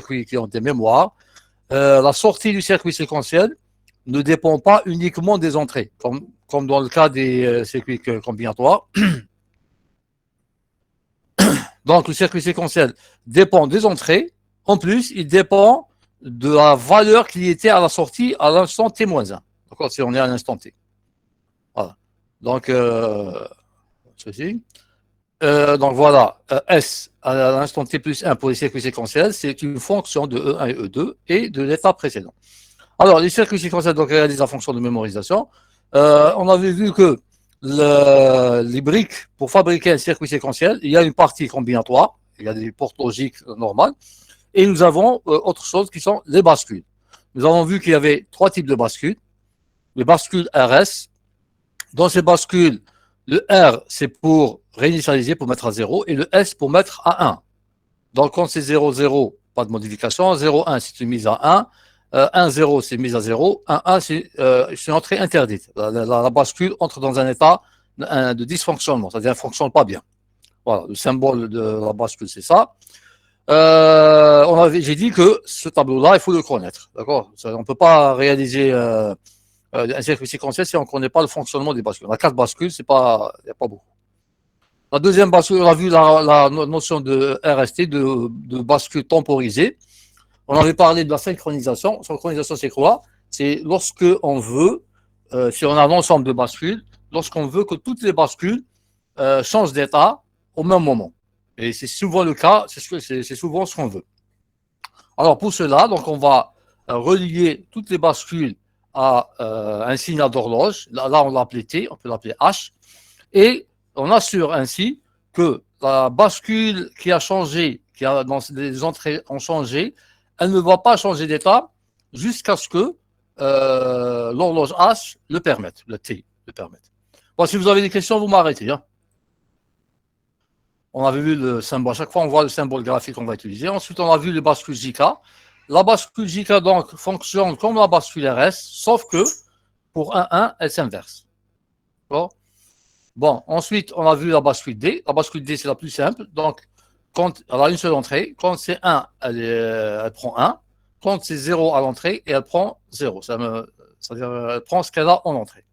circuits qui ont des mémoires, la sortie du circuit séquentiel ne dépend pas uniquement des entrées, comme dans le cas des circuits combinatoires. Donc, le circuit séquentiel dépend des entrées. En plus, il dépend de la valeur qui était à la sortie à l'instant t-1. D'accord, si on est à l'instant t. Voilà. Donc, ceci. Donc voilà, S à l'instant t plus 1 pour les circuits séquentiels, c'est une fonction de E1 et E2 et de l'état précédent. Alors, les circuits séquentiels donc, réalisent la fonction de mémorisation. On avait vu que les briques, pour fabriquer un circuit séquentiel, il y a une partie combinatoire, il y a des portes logiques normales, et nous avons autre chose qui sont les bascules. Nous avons vu qu'il y avait 3 types de bascules. Les bascules RS. Dans ces bascules, le R, c'est pour réinitialiser, pour mettre à 0, et le S pour mettre à 1. Donc, quand c'est 0, 0, pas de modification. 0, 1, c'est une mise à 1. 1, 0, c'est mise à 0. 1, 1, c'est une entrée interdite. La bascule entre dans un état de dysfonctionnement, c'est-à-dire qu'elle ne fonctionne pas bien. Voilà, le symbole de la bascule, c'est ça. J'ai dit que ce tableau-là, il faut le connaître. D'accord. On ne peut pas réaliser un circuit séquentiel si on ne connaît pas le fonctionnement des bascules. La 4 bascules, il n'y a pas beaucoup. La deuxième bascule, on a vu la notion de RST, de bascule temporisée. On avait parlé de la synchronisation. Synchronisation, c'est quoi? C'est lorsque on veut, si on a un ensemble de bascules, lorsqu'on veut que toutes les bascules changent d'état au même moment. Et c'est souvent le cas, c'est souvent ce qu'on veut. Alors pour cela, donc on va relier toutes les bascules à un signal d'horloge. Là, on l'a appelé T, on peut l'appeler H. Et on assure ainsi que la bascule qui a changé, dans les entrées ont changé, elle ne va pas changer d'état jusqu'à ce que l'horloge H le permette, le T le permette. Bon, si vous avez des questions, vous m'arrêtez. Hein. On avait vu le symbole. À chaque fois, on voit le symbole graphique qu'on va utiliser. Ensuite, on a vu le bascule JK. La bascule JK, donc, fonctionne comme la bascule RS, sauf que pour 1-1, elle s'inverse. Bon, ensuite, on a vu la bascule D. La bascule D, c'est la plus simple. Donc, quand elle a une seule entrée, quand c'est 1, elle prend 1. Quand c'est 0 à l'entrée, et elle prend 0. C'est-à-dire, elle prend ce qu'elle a en entrée.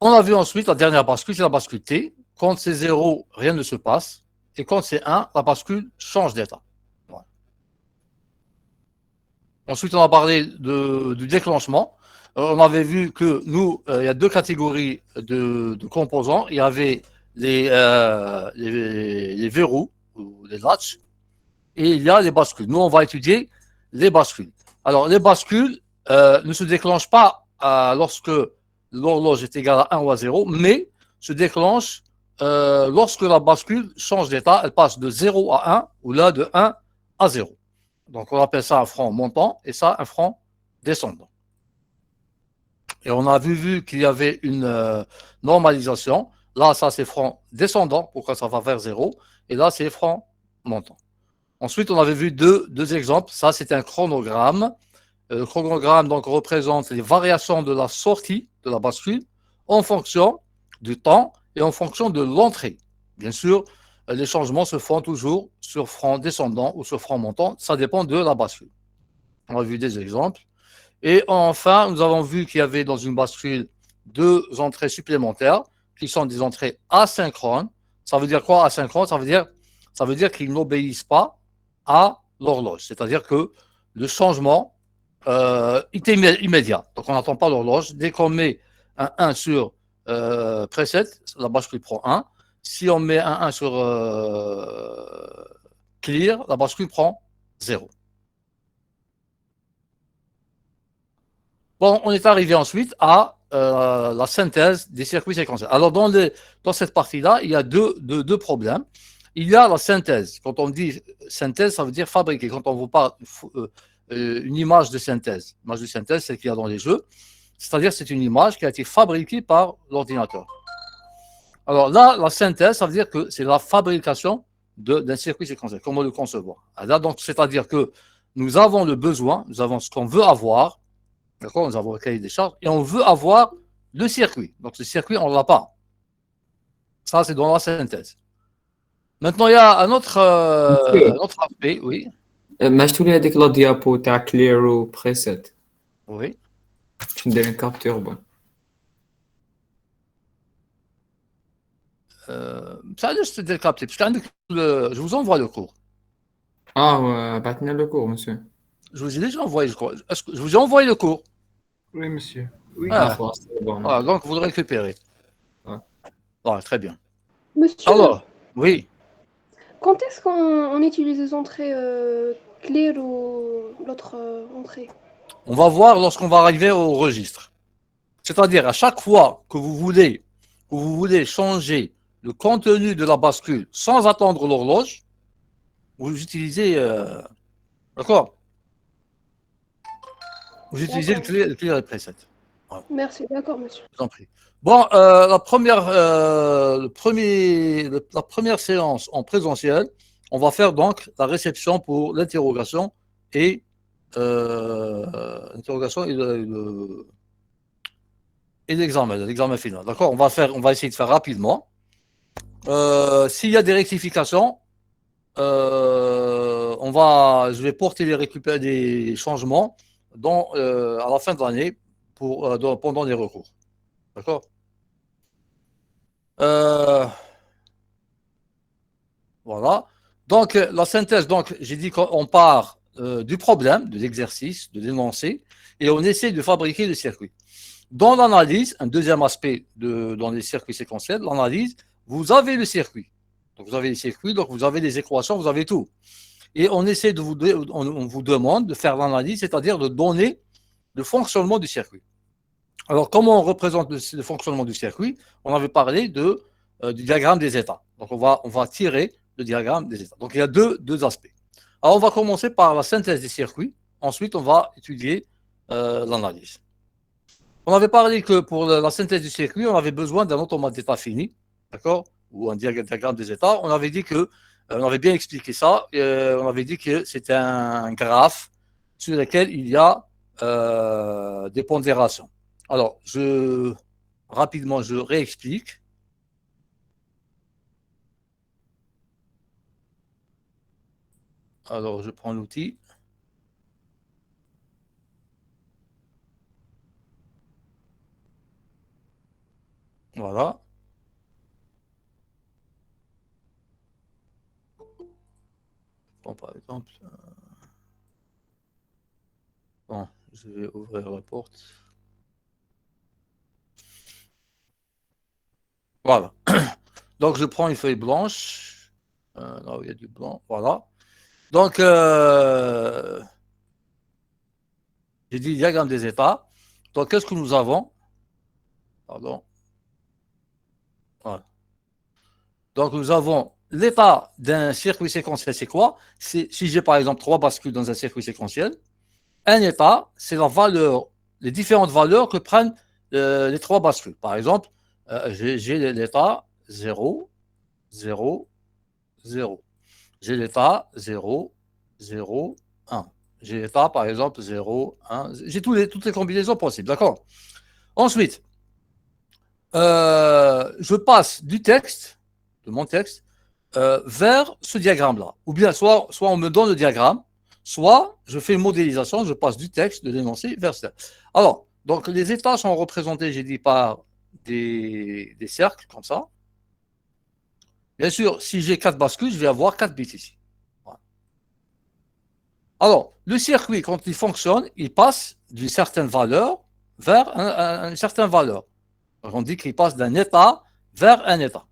On a vu ensuite la dernière bascule, c'est la bascule T. Quand c'est 0, rien ne se passe. Et quand c'est 1, la bascule change d'état. Voilà. Ensuite, on a parlé du déclenchement. On avait vu que nous, il y a 2 catégories de composants. Il y avait les verrous, ou les latches, et il y a les bascules. Nous, on va étudier les bascules. Alors, les bascules ne se déclenchent pas lorsque l'horloge est égale à 1 ou à 0, mais se déclenchent lorsque la bascule change d'état. Elle passe de 0 à 1, ou là de 1 à 0. Donc, on appelle ça un frein montant, et ça, un frein descendant. Et on a vu qu'il y avait une normalisation. Là, ça, c'est frein descendant, pourquoi ça va vers 0. Et là, c'est frein montant. Ensuite, on avait vu deux exemples. Ça, c'est un chronogramme. Le chronogramme donc, représente les variations de la sortie de la bascule en fonction du temps et en fonction de l'entrée. Bien sûr, les changements se font toujours sur frein descendant ou sur frein montant. Ça dépend de la bascule. On a vu des exemples. Et enfin, nous avons vu qu'il y avait dans une bascule 2 entrées supplémentaires qui sont des entrées asynchrones. Ça veut dire quoi asynchrone? Ça veut dire qu'ils n'obéissent pas à l'horloge. C'est-à-dire que le changement est immédiat. Donc on n'attend pas l'horloge. Dès qu'on met un 1 sur preset, la bascule prend 1. Si on met un 1 sur clear, la bascule prend 0. Bon, on est arrivé ensuite à la synthèse des circuits séquentiels. Alors, dans cette partie-là, il y a deux problèmes. Il y a la synthèse. Quand on dit synthèse, ça veut dire fabriquer. Quand on vous parle une image de synthèse, l'image de synthèse, c'est qu'il y a dans les jeux. C'est-à-dire c'est une image qui a été fabriquée par l'ordinateur. Alors là, la synthèse, ça veut dire que c'est la fabrication d'un circuit séquentiel. Comment le concevoir? Là, donc, c'est-à-dire que nous avons le besoin, nous avons ce qu'on veut avoir. D'accord, nous avons le cahier des charges et on veut avoir le circuit. Donc, ce circuit, on ne l'a pas. Ça, c'est dans la synthèse. Maintenant, il y a un autre aspect, oui. ماشي تولي هذيك لا ديابو تاع كليرو بريسيت Oui. باش ندير كابتور بون. Ça, je te décapte, parce que je vous envoie le cours. بعثنا لو كور مسيو. Je vous ai déjà envoyé, je crois. Est-ce que je vous ai envoyé le cours? Oui, monsieur. Oui. Ah, خلاص c'est bon. voilà, donc vous le récupérez. Ouais. Voilà, très bien. Monsieur, Alors, oui. quand est-ce qu'on utilise les entrées claires ou l'autre entrée? On va voir lorsqu'on va arriver au registre. C'est-à-dire, à chaque fois que vous voulez changer le contenu de la bascule sans attendre l'horloge, vous utilisez, d'accord? Vous utilisez D'accord. le clear preset. Merci, d'accord, monsieur. Je vous en prie. Bon, la première séance en présentiel, on va faire donc la réception pour l'interrogation et l'examen final. D'accord? On va essayer de faire rapidement. S'il y a des rectifications, je vais porter des changements à la fin de l'année pendant les recours. D'accord? Voilà. Donc, la synthèse, donc, j'ai dit qu'on part du problème, de l'exercice, de l'énoncé, et on essaie de fabriquer le circuit. Dans l'analyse, un deuxième aspect dans les circuits séquentiels, l'analyse, vous avez le circuit. Donc, vous avez les circuits, donc vous avez les équations, vous avez tout. Et on essaie on vous demande de faire l'analyse, c'est-à-dire de donner le fonctionnement du circuit. Alors, comment on représente le fonctionnement du circuit? On avait parlé du diagramme des états. Donc, on va tirer le diagramme des états. Donc, il y a deux aspects. Alors, on va commencer par la synthèse des circuits. Ensuite, on va étudier l'analyse. On avait parlé que pour la synthèse du circuit, on avait besoin d'un automate d'état fini, d'accord? Ou un diagramme des états. On avait dit on avait bien expliqué ça. On avait dit que c'était un graphe sur lequel il y a des pondérations. Alors, rapidement, je réexplique. Alors, je prends l'outil. Voilà. Bon, par exemple, bon, je vais ouvrir la porte. Voilà. Donc, je prends une feuille blanche. Là où il y a du blanc. Voilà. Donc, j'ai dit diagramme des états. Donc, qu'est-ce que nous avons? Pardon. Voilà. Donc, nous avons l'état d'un circuit séquentiel, c'est quoi? Si j'ai par exemple 3 bascules dans un circuit séquentiel, un état, c'est les différentes valeurs que prennent les 3 bascules. Par exemple, j'ai l'état 0, 0, 0. J'ai l'état 0, 0, 1. J'ai l'état, par exemple, 0, 1. J'ai toutes les combinaisons possibles, d'accord? Ensuite, je passe de mon texte, vers ce diagramme-là. Ou bien, soit on me donne le diagramme, soit je fais une modélisation, je passe du texte, de l'énoncé, vers ça. Alors, donc les états sont représentés, j'ai dit, par des cercles, comme ça. Bien sûr, si j'ai 4 bascules, je vais avoir 4 bits ici. Voilà. Alors, le circuit, quand il fonctionne, il passe d'une certaine valeur vers une certaine valeur. On dit qu'il passe d'un état vers un état.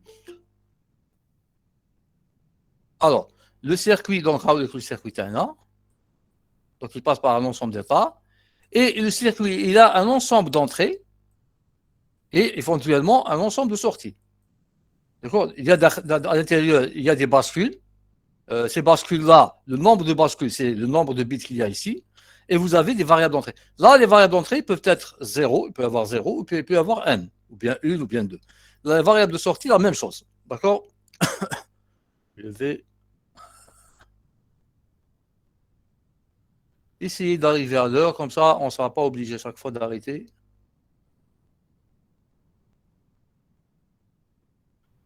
Alors, le circuit, donc, le circuit TNA, donc il passe par un ensemble d'états, et le circuit, il a un ensemble d'entrées et éventuellement un ensemble de sorties. D'accord? À l'intérieur, il y a des bascules. Ces bascules-là, le nombre de bascules, c'est le nombre de bits qu'il y a ici. Et vous avez des variables d'entrée. Là, les variables d'entrée peuvent être 0, il peut y avoir 0, ou il peut y avoir n, ou bien 1, ou bien 2. La variable de sortie, la même chose. D'accord? Je vais essayer d'arriver à l'heure, comme ça, on ne sera pas obligé chaque fois d'arrêter.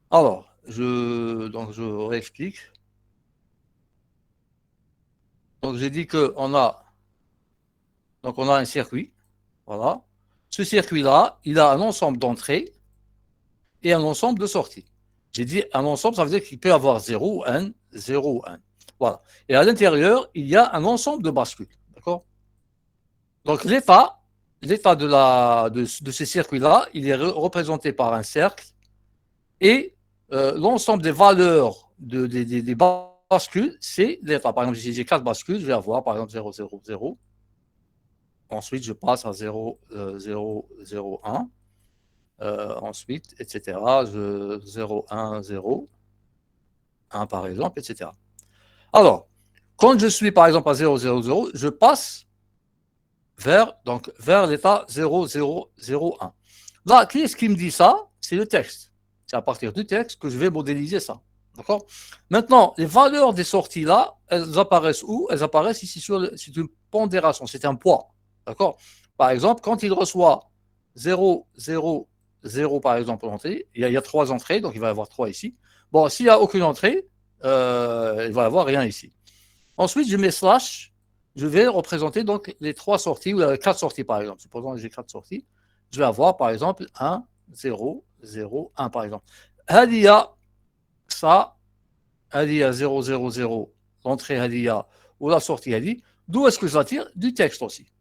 Alors, donc je réexplique. Donc j'ai dit qu'on a, donc on a un circuit. Voilà. Ce circuit-là, il a un ensemble d'entrées et un ensemble de sorties. J'ai dit un ensemble, ça veut dire qu'il peut avoir 0, 1, 0, 1. Voilà. Et à l'intérieur, il y a un ensemble de bascules. D'accord? Donc l'état de ces circuits-là, il est représenté par un cercle et l'ensemble des valeurs des bascules, c'est l'état. Par exemple, si j'ai 4 bascules, je vais avoir par exemple 0, 0, 0. Ensuite, je passe à 0, 0, 0, 1. Ensuite, etc. 0, 1, 0, 1 par exemple, etc. Alors, quand je suis par exemple à 0, 0, 0, je passe vers l'état 0, 0, 0, 1. Là, qui est-ce qui me dit ça? C'est le texte. C'est à partir du texte que je vais modéliser ça. D'accord? Maintenant, les valeurs des sorties là, elles apparaissent où? Elles apparaissent ici c'est une pondération, c'est un poids. D'accord? Par exemple, quand il reçoit 0, 0, 0 par exemple l'entrée, il y a 3 entrées, donc il va y avoir 3 ici. Bon, s'il n'y a aucune entrée, il va y avoir rien ici. Ensuite, je mets slash, je vais représenter donc les 3 sorties, ou les 4 sorties par exemple. Supposons que j'ai 4 sorties. Je vais avoir par exemple 1, 0, 0, 1 par exemple. Hadia, ça, Hadia 0, 0, 0, l'entrée Hadia ou la sortie Hadia, d'où est-ce que je la tire? Du texte aussi.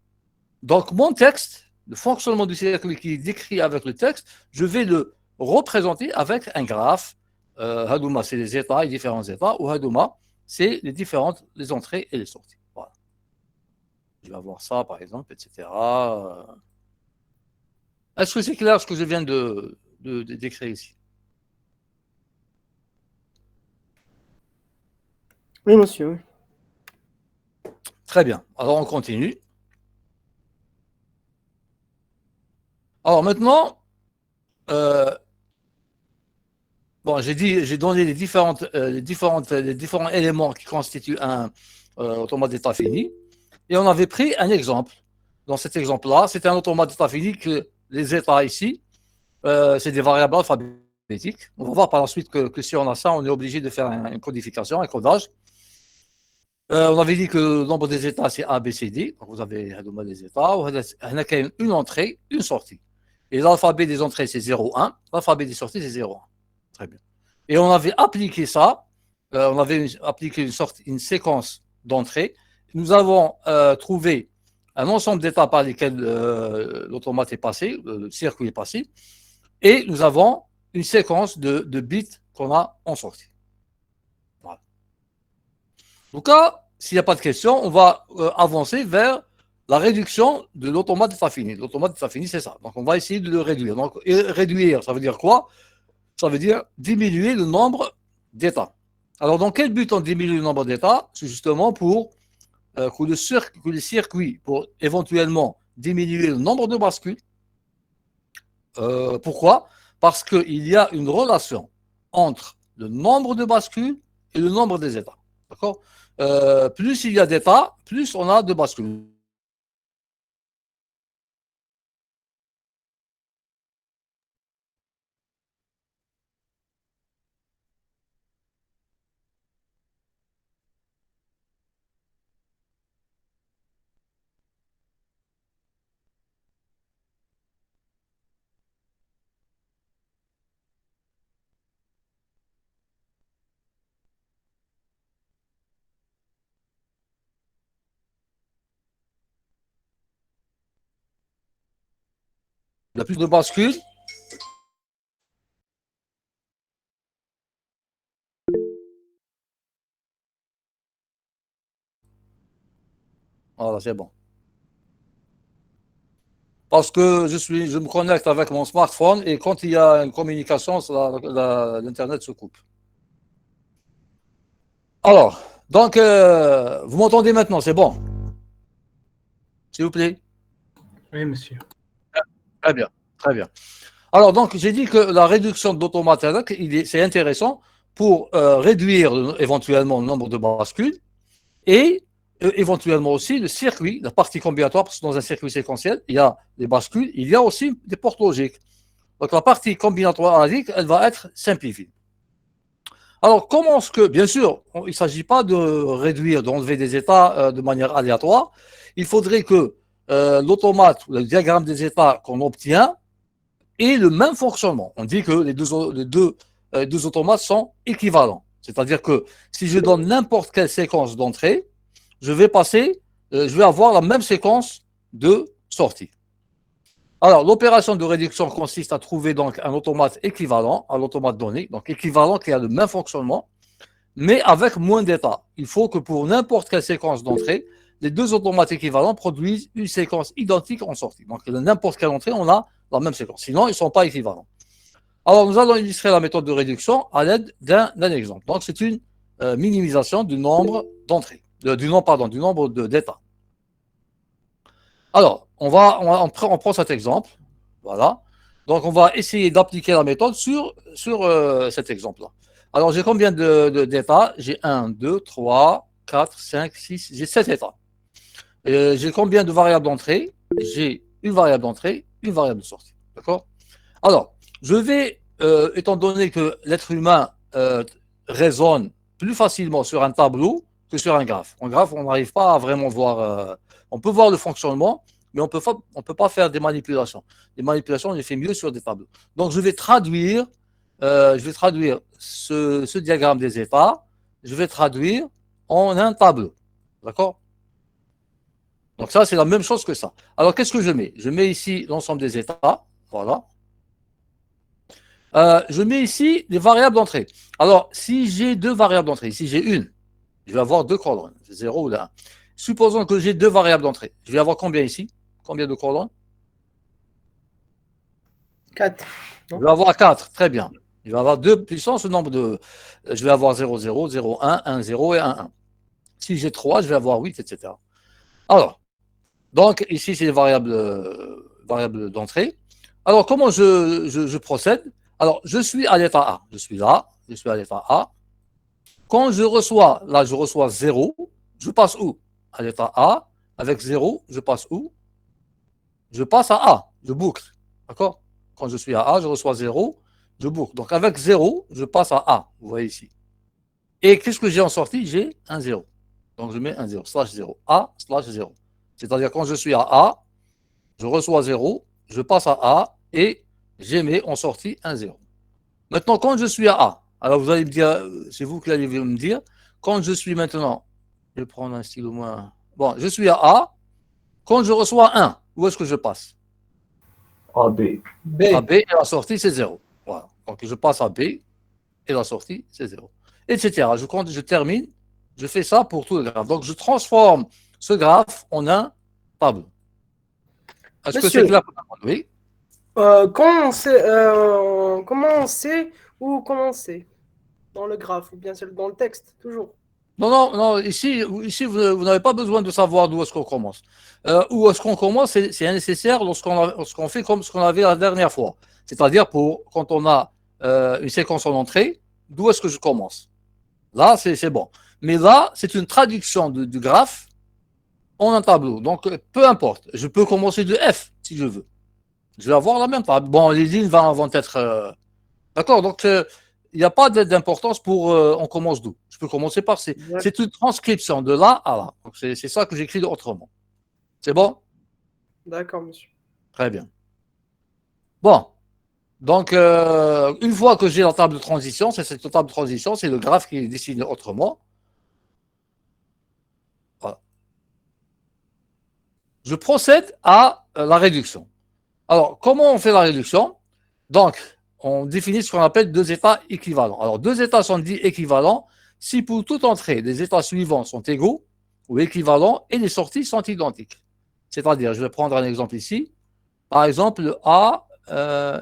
Donc mon texte, le fonctionnement du cercle qui est décrit avec le texte, je vais le représenter avec un graphe. Hadouma, c'est les états, les différents états, ou Hadouma, c'est les entrées et les sorties. Voilà. Je vais avoir ça, par exemple, etc. Est-ce que c'est clair ce que je viens de décrire ici? Oui, monsieur. Très bien. Alors, on continue. Alors, maintenant, bon, j'ai donné les différents éléments qui constituent un automate d'état fini. Et on avait pris un exemple. Dans cet exemple-là, c'était un automate d'état fini que les états ici, c'est des variables alphabétiques. On va voir par la suite que si on a ça, on est obligé de faire une codification, un codage. On avait dit que le nombre des états, c'est A, B, C, D. Donc vous avez le nombre des états. On a une entrée, une sortie. Et l'alphabet des entrées, c'est 0, 1. L'alphabet des sorties, c'est 0, 1. Très bien. Et on avait appliqué ça. On avait appliqué une séquence d'entrées. Nous avons trouvé un ensemble d'états par lesquels l'automate est passé, le circuit est passé. Et nous avons une séquence de bits qu'on a en sortie. Voilà. Donc là, s'il n'y a pas de question, on va avancer vers la réduction de l'automate d'état fini. L'automate d'état fini, c'est ça. Donc on va essayer de le réduire. Donc réduire, ça veut dire quoi? Ça veut dire diminuer le nombre d'états. Alors dans quel but on diminue le nombre d'états? C'est justement pour que le circuit, pour éventuellement diminuer le nombre de bascules. Pourquoi? Parce qu'il y a une relation entre le nombre de bascules et le nombre des états. D'accord? Plus il y a d'états, plus on a de bascules. Il y a plus de bascules. Voilà, c'est bon. Parce que je me connecte avec mon smartphone et quand il y a une communication, l'Internet se coupe. Alors, donc, vous m'entendez maintenant, c'est bon? S'il vous plaît? Oui, monsieur. Très bien, très bien. Alors, donc, j'ai dit que la réduction de l'automate, c'est intéressant pour réduire éventuellement le nombre de bascules et éventuellement aussi le circuit, la partie combinatoire, parce que dans un circuit séquentiel, il y a des bascules, il y a aussi des portes logiques. Donc, la partie combinatoire, elle va être simplifiée. Alors, comment est-ce que, bien sûr, il ne s'agit pas de réduire, d'enlever des états de manière aléatoire. Il faudrait que l'automate, le diagramme des états qu'on obtient, ait le même fonctionnement. On dit que les deux automates sont équivalents. C'est-à-dire que si je donne n'importe quelle séquence d'entrée, je vais avoir la même séquence de sortie. Alors, l'opération de réduction consiste à trouver donc un automate équivalent à l'automate donné, donc équivalent qui a le même fonctionnement, mais avec moins d'états. Il faut que pour n'importe quelle séquence d'entrée, les deux automates équivalents produisent une séquence identique en sortie. Donc, n'importe quelle entrée, on a la même séquence. Sinon, ils ne sont pas équivalents. Alors, nous allons illustrer la méthode de réduction à l'aide d'un exemple. Donc, c'est une minimisation du nombre d'entrées, du nombre d'états. Alors, on prend cet exemple. Voilà. Donc, on va essayer d'appliquer la méthode sur cet exemple-là. Alors, j'ai combien d'états? J'ai 1, 2, 3, 4, 5, 6, j'ai 7 états. J'ai combien de variables d'entrée? J'ai une variable d'entrée, une variable de sortie. D'accord? Alors, je vais, étant donné que l'être humain raisonne plus facilement sur un tableau que sur un graphe. En graphe, on n'arrive pas à vraiment voir. On peut voir le fonctionnement, mais on ne peut pas faire des manipulations. Les manipulations, on les fait mieux sur des tableaux. Donc, je vais traduire ce diagramme des états, je vais traduire en un tableau. D'accord? Donc, ça, c'est la même chose que ça. Alors, qu'est-ce que je mets? Je mets ici l'ensemble des états. Voilà. Je mets ici les variables d'entrée. Alors, si j'ai deux variables d'entrée, ici j'ai une, je vais avoir deux colonnes, 0 ou 1. Supposons que j'ai deux variables d'entrée. Je vais avoir combien ici? Combien de colonnes? 4. Je vais avoir 4, très bien. Je vais avoir 2 puissance le nombre de. Je vais avoir 0, 0, 0, 1, 1, 0 et 1, 1. Si j'ai 3, je vais avoir 8, etc. Alors, donc ici, c'est les variables d'entrée. Alors, comment je procède? Alors, je suis à l'état A. Je suis là, je suis à l'état A. Quand je reçois 0, je passe où? À l'état A. Avec 0, je passe où? Je passe à A. Je boucle. D'accord? Quand je suis à A, je reçois 0, je boucle. Donc avec 0, je passe à A. Vous voyez ici. Et qu'est-ce que j'ai en sortie? J'ai un 0. Donc je mets un 0, slash 0. A, slash 0. C'est-à-dire quand je suis à A, je reçois 0, je passe à A et j'émets en sortie un 0. Maintenant, quand je suis à A, alors vous allez me dire, c'est vous qui allez me dire, quand je suis maintenant, je vais prendre un stylo moins. Bon, je suis à A, quand je reçois 1, où est-ce que je passe? AB. B. À B et la sortie, c'est 0. Voilà. Donc je passe à B et la sortie, c'est 0. Etc. Je termine, je fais ça pour tout le graphe. Donc je transforme ce graphe en un tableau. Est-ce que c'est clair pour tout le monde? Oui. Comment on sait où commencer? Dans le graphe ou bien c'est dans le texte, toujours. Non. Ici vous n'avez pas besoin de savoir d'où est-ce qu'on commence. Où est-ce qu'on commence, c'est nécessaire lorsqu'on fait comme ce qu'on avait la dernière fois. C'est-à-dire quand on a une séquence en entrée, d'où est-ce que je commence? Là, c'est bon. Mais là, c'est une traduction du graphe en un tableau. Donc, peu importe. Je peux commencer de F si je veux. Je vais avoir la même table. Bon, les lignes vont être. D'accord? Donc, il n'y a pas d'importance pour on commence d'où. Je peux commencer par C. Ouais. C'est une transcription de là à là. Donc, c'est ça que j'écris autrement. C'est bon? D'accord, monsieur. Très bien. Bon. Donc, une fois que j'ai la table de transition, c'est cette table de transition, c'est le graphe qui est dessiné autrement. Voilà. Je procède à la réduction. Alors, comment on fait la réduction? Donc, on définit ce qu'on appelle deux états équivalents. Alors, deux états sont dits équivalents si pour toute entrée, les états suivants sont égaux ou équivalents et les sorties sont identiques. C'est-à-dire, je vais prendre un exemple ici. Par exemple,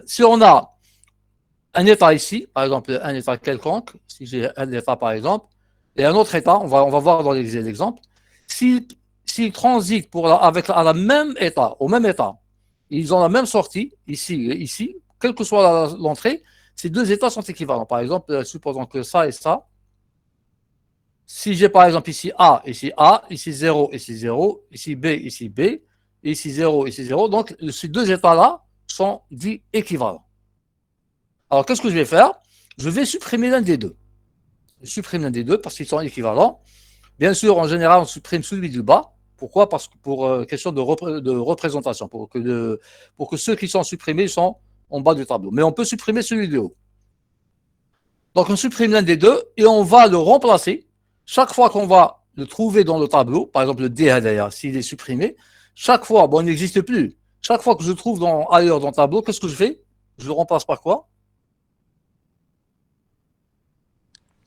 si on a un état ici, par exemple, un état quelconque, si j'ai un état par exemple, et un autre état, on va voir dans l'exemple, s'ils transitent à la même état, au même état, ils ont la même sortie, ici et ici, quelle que soit l'entrée, ces deux états sont équivalents. Par exemple, supposons que ça et ça, si j'ai par exemple ici A, ici 0, ici 0, ici B, ici 0, ici 0, donc ces deux états-là sont dits équivalents. Alors, qu'est-ce que je vais faire? Je vais supprimer l'un des deux. je supprime l'un des deux parce qu'ils sont équivalents. Bien sûr, en général, on supprime celui du bas. Pourquoi? Parce que pour question de représentation, pour que ceux qui sont supprimés sont en bas du tableau. Mais on peut supprimer celui du haut. Donc, on supprime l'un des deux et on va le remplacer. Chaque fois qu'on va le trouver dans le tableau, par exemple le D d'ailleurs, s'il est supprimé, chaque fois, bon, il n'existe plus. Chaque fois que je le trouve ailleurs dans le tableau, qu'est-ce que je fais? Je le remplace par quoi?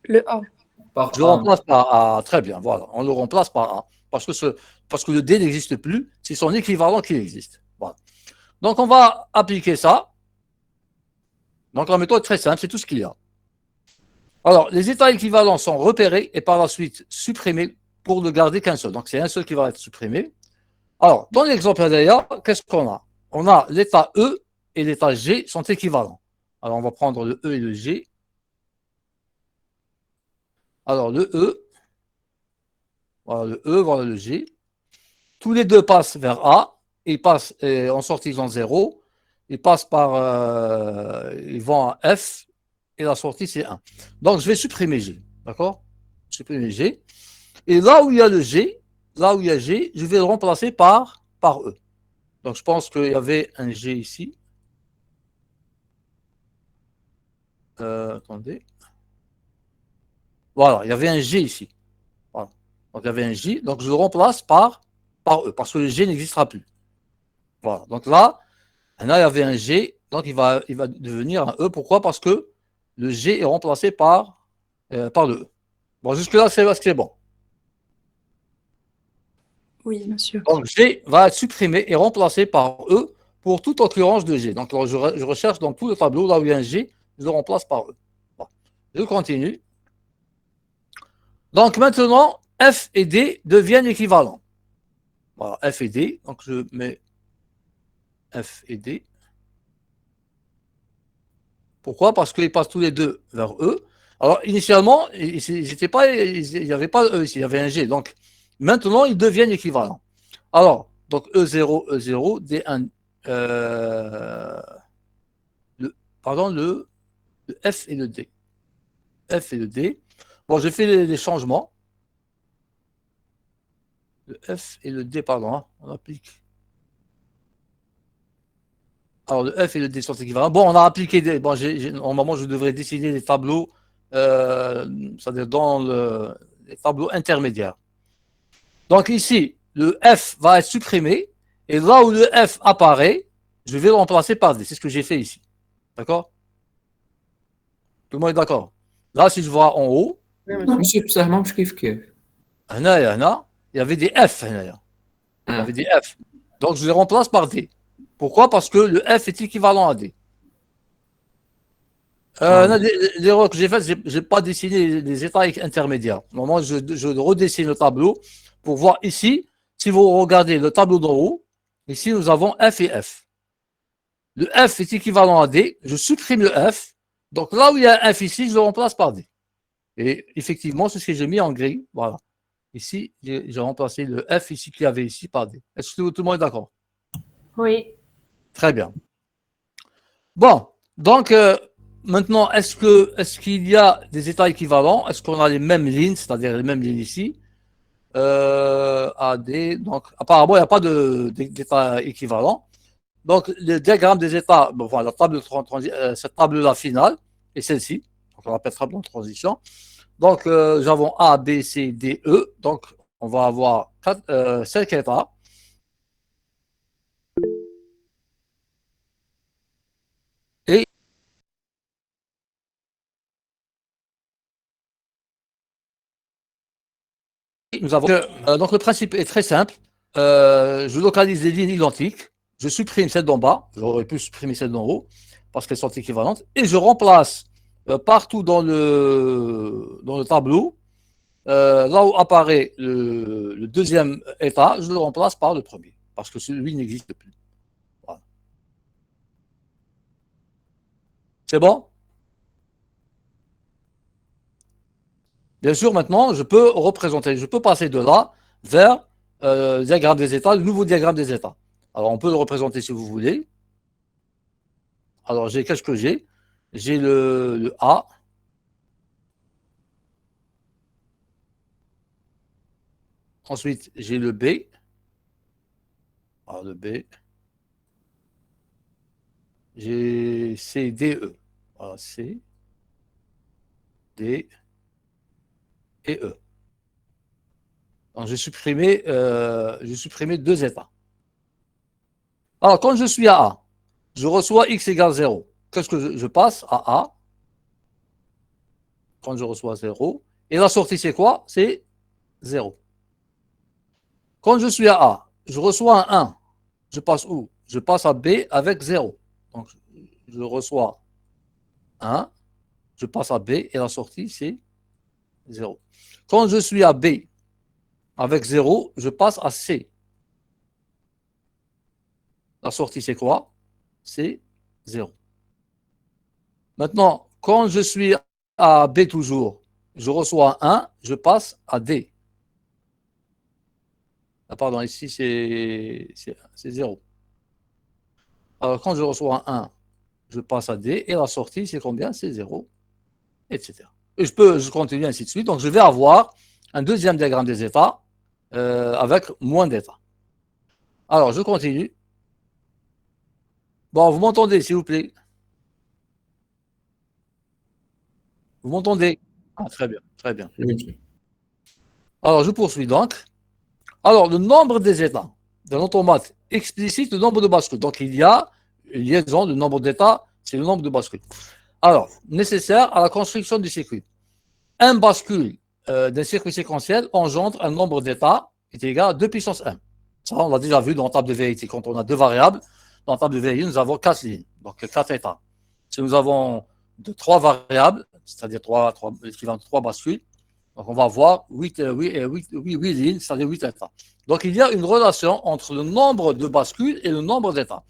Le A. Par Je le A. remplace par A. Très bien, voilà. On le remplace par A. Parce que le D n'existe plus, c'est son équivalent qui existe. Voilà. Donc, on va appliquer ça. Donc, la méthode est très simple, c'est tout ce qu'il y a. Alors, les états équivalents sont repérés et par la suite supprimés pour ne garder qu'un seul. Donc, c'est un seul qui va être supprimé. Alors, dans l'exemple d'ailleurs, qu'est-ce qu'on a? On a l'état E et l'état G sont équivalents. Alors, on va prendre le E et le G. Alors, le E, voilà le G. Tous les deux passent vers A. Ils passent en sortissant 0. Ils passent ils vont à F. Et la sortie, c'est 1. Donc, je vais supprimer G. D'accord? Supprimer G. Et là où il y a le G, je vais le remplacer par E. Donc, je pense qu'il y avait un G ici. Attendez. Voilà, il y avait un G ici. Voilà. Donc, il y avait un J. Donc, je le remplace par E, parce que le G n'existera plus. Voilà. Donc là, il y avait un G. Donc, il va devenir un E. Pourquoi? Parce que le G est remplacé par le E. Bon, jusque-là, c'est bon. Oui, monsieur. Donc, G va être supprimé et remplacé par E pour toute occurrence de G. Donc, je recherche dans tout le tableau, là où il y a un G, je le remplace par E. Bon. Je continue. Donc, maintenant, F et D deviennent équivalents. Voilà, F et D. Donc, je mets F et D. Pourquoi? Parce qu'ils passent tous les deux vers E. Alors, initialement, il n'y avait pas E ici, il y avait un G. Donc, maintenant, ils deviennent équivalents. Alors, donc E0, E0, D1, le F et le D. F et le D. Bon, j'ai fait les changements. Le F et le D, pardon, hein, on applique. Alors, le F et le D sont équivalents. Bon, on a appliqué bon, normalement, je devrais dessiner les tableaux, c'est-à-dire dans les tableaux intermédiaires. Donc, ici, le F va être supprimé. Et là où le F apparaît, je vais le remplacer par D. C'est ce que j'ai fait ici. D'accord? Tout le monde est d'accord? Là, si je vois en haut, ماشي بصح ماهمش كيف. il y avait des F. Il y avait des F. Donc, je les remplace par D. Pourquoi? Parce que le F est équivalent à D. L'erreur que j'ai faite, je n'ai pas dessiné les états intermédiaires. Normalement, je redessine le tableau pour voir ici, si vous regardez le tableau d'en haut, ici, nous avons F et F. Le F est équivalent à D. Je supprime le F. Donc, là où il y a un F ici, je le remplace par D. Et effectivement, c'est ce que j'ai mis en gris. Voilà. Ici, j'ai remplacé le F ici qu'il y avait ici par D. Est-ce que tout le monde est d'accord? Oui. Très bien. Bon, donc maintenant, est-ce qu'il y a des états équivalents? Est-ce qu'on a les mêmes lignes, c'est-à-dire les mêmes lignes ici? AD, donc apparemment, il n'y a pas d'état équivalent. Donc, le diagramme des états, bon, voilà, cette table-là finale, et celle-ci, on l'appelle table de transition. Donc, nous avons A, B, C, D, E. Donc, on va avoir 5 états. Et nous avons. Donc, le principe est très simple. Je localise les lignes identiques. Je supprime celle d'en bas. J'aurais pu supprimer celle d'en haut parce qu'elles sont équivalentes. Et je remplace partout dans le tableau, là où apparaît le deuxième état, je le remplace par le premier parce que celui n'existe plus. Voilà. C'est bon? Bien sûr, maintenant, je peux passer de là vers le diagramme des états, le nouveau diagramme des états. Alors, on peut le représenter si vous voulez. Alors, qu'est-ce que j'ai? J'ai le A. Ensuite, j'ai le B. Alors, le B. J'ai C, D, E. Voilà, C, D et E. Donc, j'ai supprimé deux états. Alors, quand je suis à A, je reçois X égale 0. Qu'est-ce que je passe à A? Quand je reçois 0. Et la sortie, c'est quoi? C'est 0. Quand je suis à A, je reçois un 1. Je passe où? Je passe à B avec 0. Donc, je reçois 1, je passe à B et la sortie, c'est 0. Quand je suis à B avec 0, je passe à C. La sortie, c'est quoi? C'est 0. Maintenant, quand je suis à B toujours, je reçois 1, je passe à D. Ah, pardon, ici, c'est 0. Alors, quand je reçois 1, je passe à D et la sortie, c'est combien? C'est 0, etc. Et je continue ainsi de suite. Donc, je vais avoir un deuxième diagramme des états avec moins d'états. Alors, je continue. Bon, vous m'entendez, s'il vous plaît? Vous m'entendez? Ah, très bien, très bien. Oui. Alors, je poursuis donc. Alors, le nombre des états d'un automate explicite le nombre de bascules. Donc, il y a une liaison, le nombre d'états, c'est le nombre de bascules. Alors, nécessaire à la construction du circuit. Un bascule d'un circuit séquentiel engendre un nombre d'états qui est égal à 2 puissance 1. Ça, on l'a déjà vu dans la table de vérité. Quand on a deux variables, dans la table de vérité, nous avons 4 lignes, donc 4 états. Si nous avons de 3 variables, c'est-à-dire l'équivalent de 3 bascules, donc on va avoir 8 lignes, c'est-à-dire 8 états. Donc il y a une relation entre le nombre de bascules et le nombre d'états.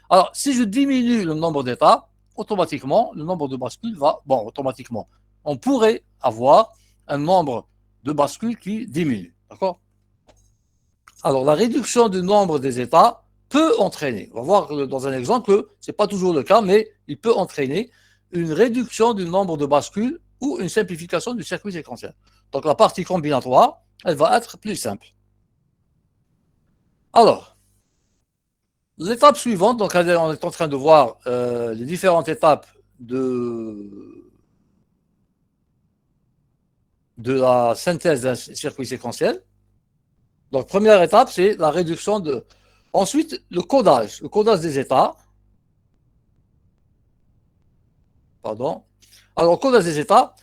Alors, si je diminue le nombre d'états, automatiquement, le nombre de bascules va, bon, automatiquement, on pourrait avoir un nombre de bascules qui diminue. D'accord? Alors, la réduction du nombre des états peut entraîner, on va voir dans un exemple que ce n'est pas toujours le cas, mais il peut entraîner une réduction du nombre de bascules ou une simplification du circuit séquentiel. Donc, la partie combinatoire, elle va être plus simple. Alors, l'étape suivante, donc on est en train de voir les différentes étapes de la synthèse d'un circuit séquentiel. Donc, première étape, c'est la réduction de. Ensuite, le codage des états. Pardon. Alors, le codage des états,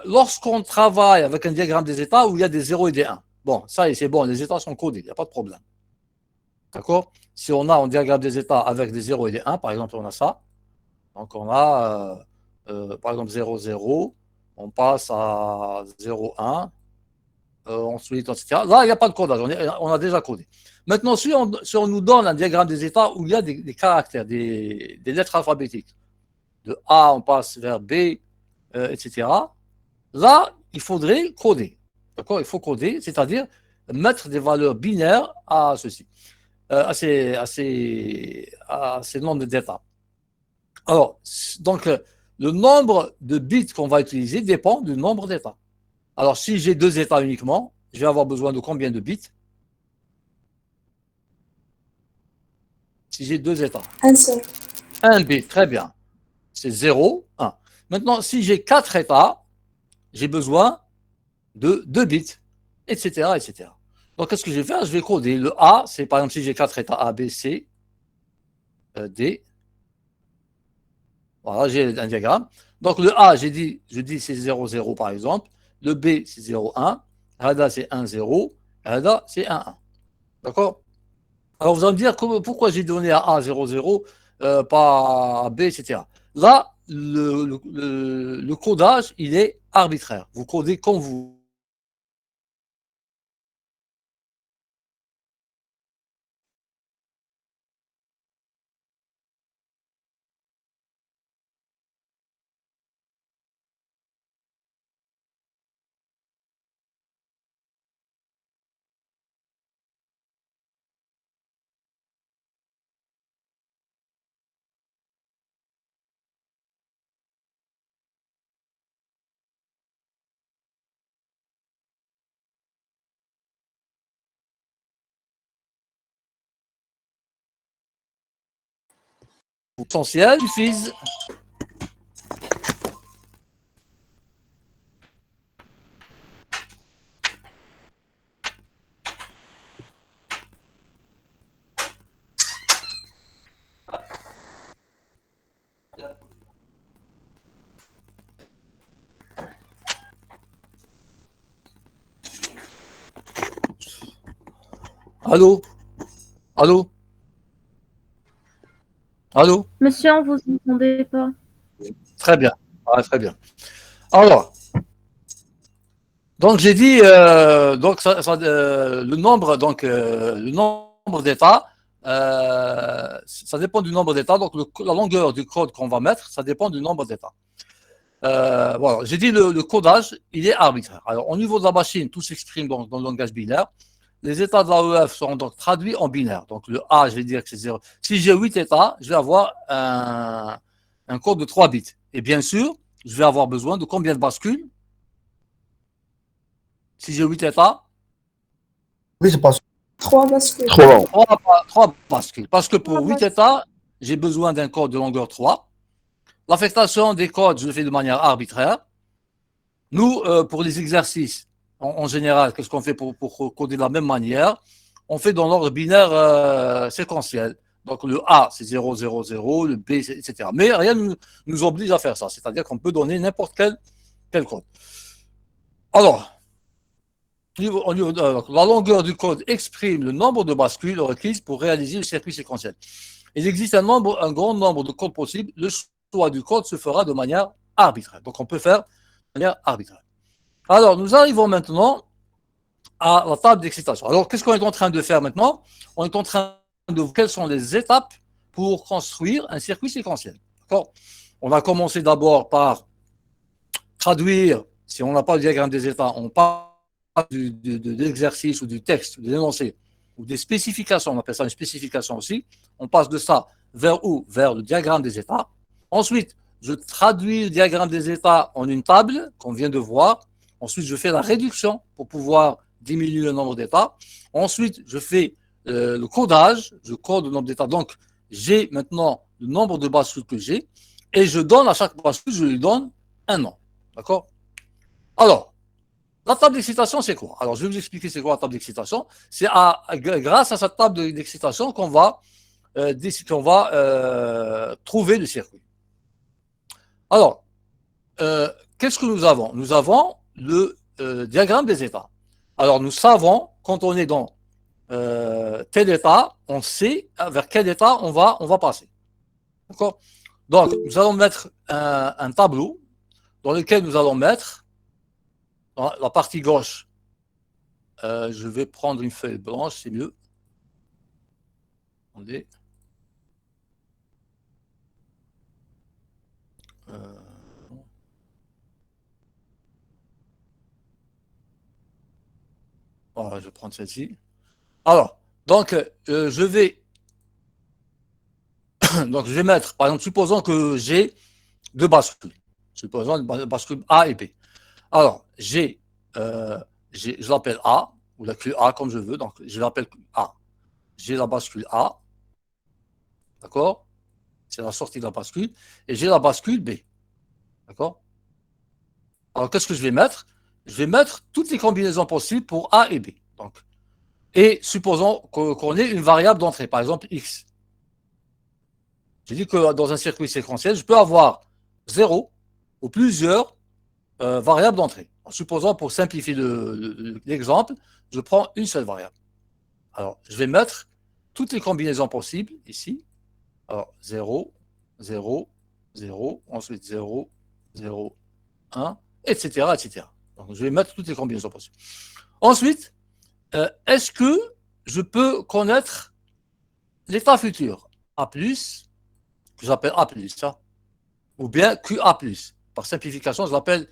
lorsqu'on travaille avec un diagramme des états où il y a des 0 et des 1, bon, ça, c'est bon, les états sont codés, il n'y a pas de problème. D'accord? Si on a un diagramme des états avec des 0 et des 1, par exemple, on a ça. Donc, on a, par exemple, 0, 0, on passe à 0, 1, ensuite, etc. Là, il n'y a pas de codage, on a déjà codé. Maintenant, si on nous donne un diagramme des états où il y a des caractères, des lettres alphabétiques, de A, on passe vers B, etc. Là, il faudrait coder. D'accord? Il faut coder, c'est-à-dire mettre des valeurs binaires à ceci, à ces nombres d'états. Alors, donc, le nombre de bits qu'on va utiliser dépend du nombre d'états. Alors, si j'ai deux états uniquement, je vais avoir besoin de combien de bits? Si j'ai deux états. Un seul. Un bit, très bien. C'est 0, 1. Maintenant, si j'ai quatre états, j'ai besoin de 2 bits, etc., etc. Donc, qu'est-ce que je vais faire? Je vais coder. Le A, c'est par exemple si j'ai quatre états A, B, C, D. Voilà, j'ai un diagramme. Donc, le A, je dis c'est 0, 0 par exemple. Le B, c'est 0, 1. Hada, c'est 1, 0. Hada, c'est 1, 1. D'accord? Alors, vous allez me dire pourquoi j'ai donné à A 0, 0, pas à B, etc. Là, le codage, il est arbitraire. Vous codez comme vous essentiel suffisent. Allô? Allô? Allô? Monsieur, on vous entendait pas. Très bien. Ah, très bien. Alors, donc j'ai dit le nombre d'états, ça dépend du nombre d'états. Donc la longueur du code qu'on va mettre, ça dépend du nombre d'états. Voilà, j'ai dit le codage, il est arbitraire. Alors au niveau de la machine, tout s'exprime dans le langage binaire. Les états de l'AEF seront donc traduits en binaire. Donc le A, je vais dire que c'est 0. Si j'ai 8 états, je vais avoir un code de 3 bits. Et bien sûr, je vais avoir besoin de combien de bascules? Si j'ai 8 états, Oui, je pense. 3 bascules. 3 bascules. Parce que pour 8 états, j'ai besoin d'un code de longueur 3. L'affectation des codes, je le fais de manière arbitraire. Nous, pour les exercices, en général, qu'est-ce qu'on fait pour coder de la même manière? On fait dans l'ordre binaire séquentiel. Donc le A, c'est 0, 0, 0, le B, etc. Mais rien ne nous oblige à faire ça. C'est-à-dire qu'on peut donner n'importe quel code. Alors, la longueur du code exprime le nombre de bascules requises pour réaliser le circuit séquentiel. Il existe un grand nombre de codes possibles. Le choix du code se fera de manière arbitraire. Donc on peut faire de manière arbitraire. Alors, nous arrivons maintenant à la table d'excitation. Alors, qu'est-ce qu'on est en train de faire maintenant? On est en train de voir quelles sont les étapes pour construire un circuit séquentiel. D'accord? On a commencé d'abord par traduire, si on n'a pas le diagramme des états, on parle de l'exercice ou du texte, de l'énoncé, ou des spécifications, on appelle ça une spécification aussi. On passe de ça vers où? Vers le diagramme des états. Ensuite, je traduis le diagramme des états en une table qu'on vient de voir. Ensuite, je fais la réduction pour pouvoir diminuer le nombre d'états. Ensuite, je fais le codage. Je code le nombre d'états. Donc, j'ai maintenant le nombre de bascules que j'ai. Et je donne à chaque bascule, je lui donne un nom. D'accord? Alors, la table d'excitation, c'est quoi? Alors, je vais vous expliquer c'est quoi la table d'excitation. C'est grâce à cette table d'excitation qu'on va trouver le circuit. Alors, qu'est-ce que nous avons? Nous avons le diagramme des états. Alors, nous savons, quand on est dans tel état, on sait vers quel état on va passer. D'accord? Donc, nous allons mettre un tableau dans lequel nous allons mettre, dans la partie gauche, je vais prendre une feuille blanche, c'est mieux. Attendez. Voilà, je vais prendre celle-ci. Alors, donc, je vais mettre, par exemple, supposons que j'ai deux bascules. Supposons une bascule A et B. Alors, je l'appelle A, ou la clé A comme je veux, donc je l'appelle A. J'ai la bascule A, d'accord? C'est la sortie de la bascule, et j'ai la bascule B, d'accord? Alors, qu'est-ce que je vais mettre? Je vais mettre toutes les combinaisons possibles pour A et B. Donc, et supposons qu'on ait une variable d'entrée, par exemple X. J'ai dit que dans un circuit séquentiel, je peux avoir 0 ou plusieurs variables d'entrée. Supposons, pour simplifier l'exemple, je prends une seule variable. Alors, je vais mettre toutes les combinaisons possibles ici. Alors, 0, 0, 0, ensuite 0, 0, 1, etc., etc. Donc, je vais mettre toutes les combinaisons possibles. Ensuite, est-ce que je peux connaître l'état futur A+, que j'appelle A+, ça, ou bien QA+. Par simplification, je l'appelle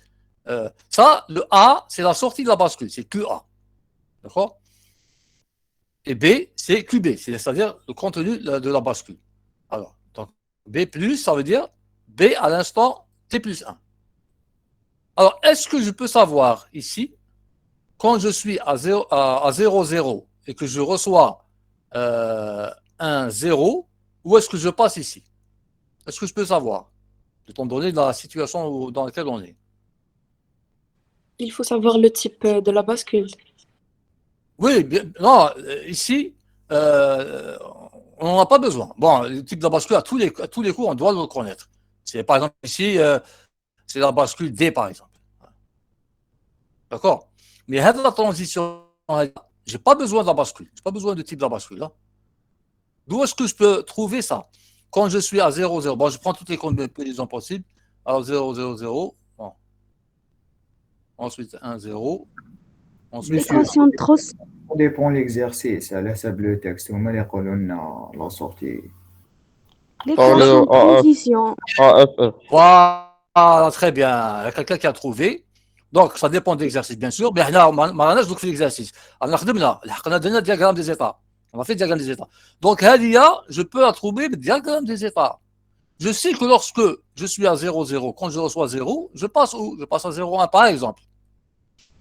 ça, le A, c'est la sortie de la bascule, c'est QA. D'accord? Et B, c'est QB, c'est-à-dire le contenu de la bascule. Alors, donc, B+, ça veut dire B à l'instant T plus 1. Alors, est-ce que je peux savoir ici, quand je suis à 0, 0 et que je reçois un 0, où est-ce que je passe ici? Est-ce que je peux savoir, étant donné la situation dans laquelle on est? Il faut savoir le type de la bascule. Oui, non, ici, on n'en a pas besoin. Bon, le type de bascule, à tous les coups, on doit le connaître. C'est, par exemple, ici, c'est la bascule D, par exemple. D'accord? Mais la transition, j'ai pas besoin de la bascule. J'ai pas besoin de type de bascule. Là. D'où est-ce que je peux trouver ça? Quand je suis à 0, 0, bon, je prends toutes les combinaisons possibles. Alors 0, 0, 0. Bon. Ensuite 1, 0. Ensuite, Monsieur, L'équation de Trost. ça dépend de l'exercice, على حسب le texte. هما اللي يقولوا لنا la sortie. L'équation de transition. voilà, très bien. Il y a quelqu'un qui a trouvé. Donc, ça dépend de l'exercice, bien sûr. Mais là, on a fait l'exercice. On a donné le diagramme des états. On a fait le diagramme des états. Donc, je peux trouver le diagramme des états. Je sais que lorsque je suis à 0, 0, quand je reçois 0, je passe où? Je passe à 0, 1, par exemple.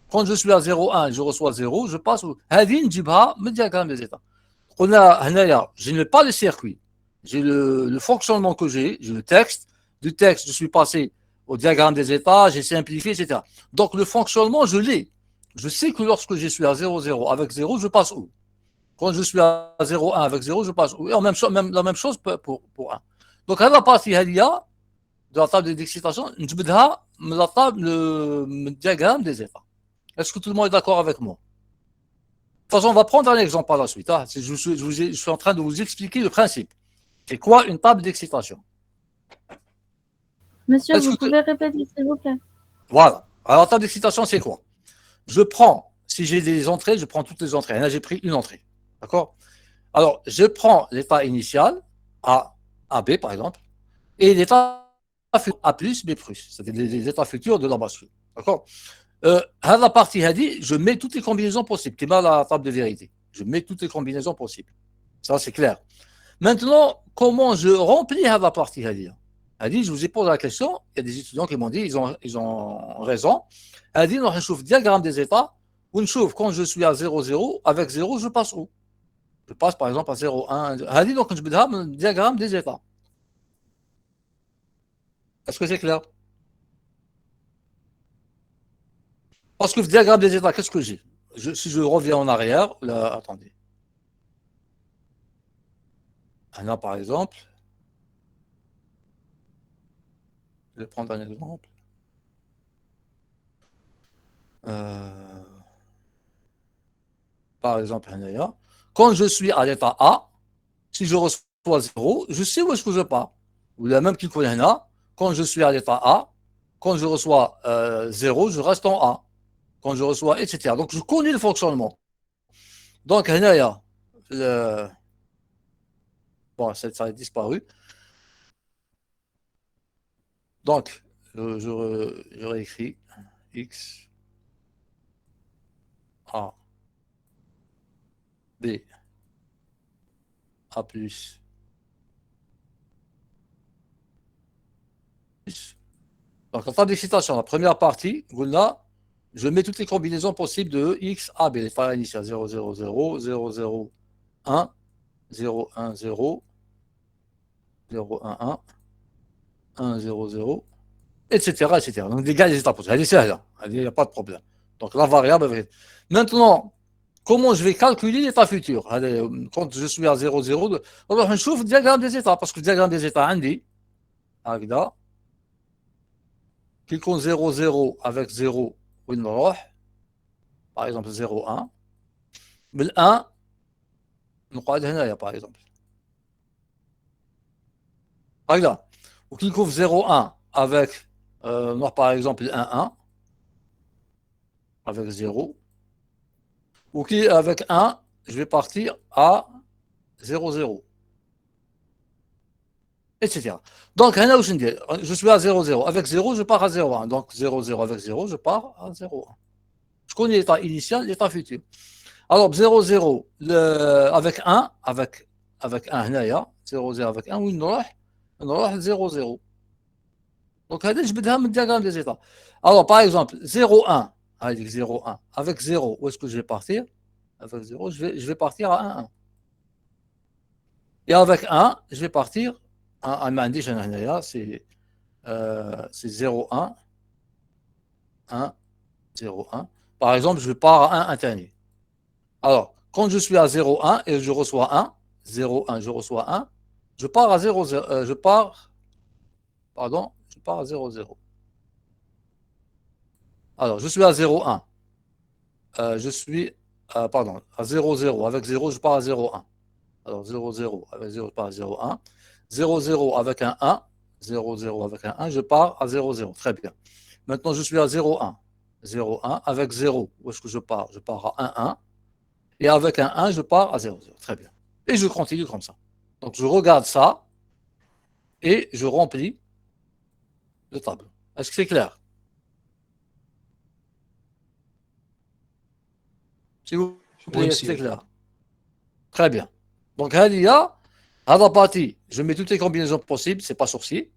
Quand je suis à 0, 1, je reçois 0, je passe où? Le diagramme des états. Je n'ai pas le circuit. J'ai le fonctionnement que j'ai le texte. Du texte, je suis passé au diagramme des états, j'ai simplifié, etc. Donc, le fonctionnement, je l'ai. Je sais que lorsque je suis à 0, 0, avec 0, je passe où? Quand je suis à 0, 1, avec 0, je passe où? Et la même chose pour 1. Donc, à la partie de la table d'excitation, je vais la table, le diagramme des états. Est-ce que tout le monde est d'accord avec moi? De toute façon, on va prendre un exemple par la suite. Hein. Je suis en train de vous expliquer le principe. C'est quoi une table d'excitation? Monsieur, vous pouvez répéter, s'il vous plaît? Voilà. Alors, la table d'excitation, c'est quoi? Je prends, si j'ai des entrées, je prends toutes les entrées. Là, j'ai pris une entrée. D'accord? Alors, je prends l'état initial, A, AB par exemple, et l'état A plus, B plus. C'est-à-dire les états futurs de la bascule. D'accord? À la partie Hadi, je mets toutes les combinaisons possibles. Tu mets la table de vérité. Je mets toutes les combinaisons possibles. Ça, c'est clair. Maintenant, comment je remplis la partie Hadi? Hadi, je vous ai posé la question. Il y a des étudiants qui m'ont dit, ils ont raison. Hadi, on chauffe diagramme des états. On chauffe quand je suis à 0, 0. Avec 0, je passe où? Je passe par exemple à 0, 1. Hadi, donc je vais le diagramme des états. Est-ce que c'est clair? Parce que le diagramme des états, qu'est-ce que j'ai? Si je reviens en arrière, là, attendez. Là, par exemple, je vais prendre un exemple. Par exemple, quand je suis à l'état A, si je reçois 0, je sais où est-ce que je pars. Ou la même qu'il connaît là, quand je suis à l'état A, quand je reçois 0, je reste en A. Quand je reçois, etc. Donc, je connais le fonctionnement. Donc, bon, ça a disparu. Donc, je réécris X, A, B, A plus, donc la table d'excitation, la première partie, là, je mets toutes les combinaisons possibles de X, A, B, les phares initiales 0, 0, 0, 0, 0, 1, 0, 1, 0, 0, 1, 1, 1, 0, 0, etc., etc. Donc, des gars, les étapes. Elle est celle-là. Il n'y a pas de problème. Donc, la variable. Maintenant, comment je vais calculer l'état futur? Quand je suis à 0, 0, alors je chauffe le diagramme des états, parce que le diagramme des états, Andy, هكذا كيكون 0 0 avec 0 وين نروح par exemple 0 1 بال 1 نقعد هنايا par exemple هكذا وكيكون 0 1 avec نروح par exemple 1 1 avec 0 ou qui avec 1 je vais partir à 0 0 etc. Donc je suis à 0 0 avec 0 je pars à 0 1 donc 0 0 avec 0 je pars à 0 1. Je connais l'état initial, l'état futur. Alors 0 0 avec 1 avec 1 هنايا 0 0 avec 1 وين نروح 0 0. Donc هذا جبدها من diagramme des états. Alors par exemple 0 1 avec 0 1 avec 0 où est-ce que je vais partir? Avec 0 je vais partir à 1 1. Et avec 1 je vais partir ما عنديش أنا هنايا c'est 0, 1, 1, 0, 1. Par exemple, je pars à 1 تاني. Alors, quand je suis à 0, 1 et je reçois 1, 0, 1, je reçois 1, je pars à 0, 0 je pars à 0, 0. Alors, je suis à 0, 1. Je suis, à 0, 0. Avec 0, je pars à 0, 1. Alors, 0, 0. Avec 0, je pars à 0, 1. 0, 0 avec un 1. 0, 0 avec un 1. Je pars à 0, 0. Très bien. Maintenant, je suis à 0, 1. 0, 1. Avec 0, où est-ce que je pars? Je pars à 1, 1. Et avec un 1, je pars à 0, 0. Très bien. Et je continue comme ça. Donc, je regarde ça et je remplis le tableau. Est-ce que c'est clair? S'il vous plaît, est-ce que c'est clair? Très bien. Donc, هذه partie, je mets toutes les combinaisons possibles, c'est pas sorcier.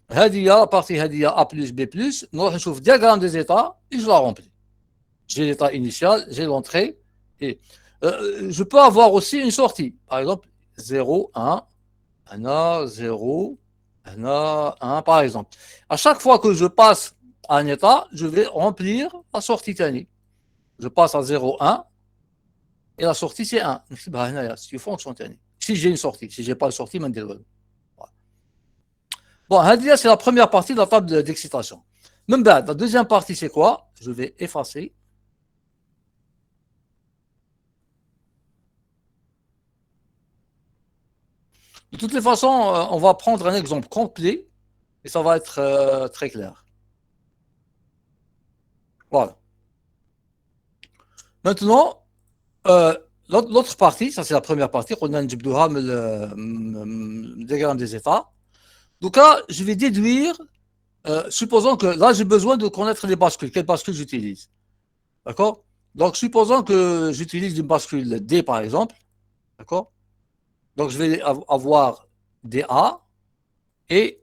La partie A plus B plus, nous je diagramme des états et je la remplis. J'ai l'état initial, j'ai l'entrée et je peux avoir aussi une sortie. Par exemple, 0, 1, 1, 0, 1, 1, par exemple. À chaque fois que je passe à un état, je vais remplir la sortie tani. Je passe à 0, 1 et la sortie c'est 1. C'est une fonction tani. Si j'ai une sortie, si je n'ai pas de sortie, je vais voilà. Bon, c'est la première partie de la table d'excitation. Même la deuxième partie, c'est quoi? Je vais effacer. De toutes les façons, on va prendre un exemple complet et ça va être très clair. Voilà. Maintenant, l'autre partie, ça c'est la première partie, on a le diagramme des états. Donc là, je vais déduire, supposons que là j'ai besoin de connaître les bascules, quelle bascule j'utilise. D'accord? Donc supposons que j'utilise une bascule D par exemple. D'accord? Donc je vais avoir DA et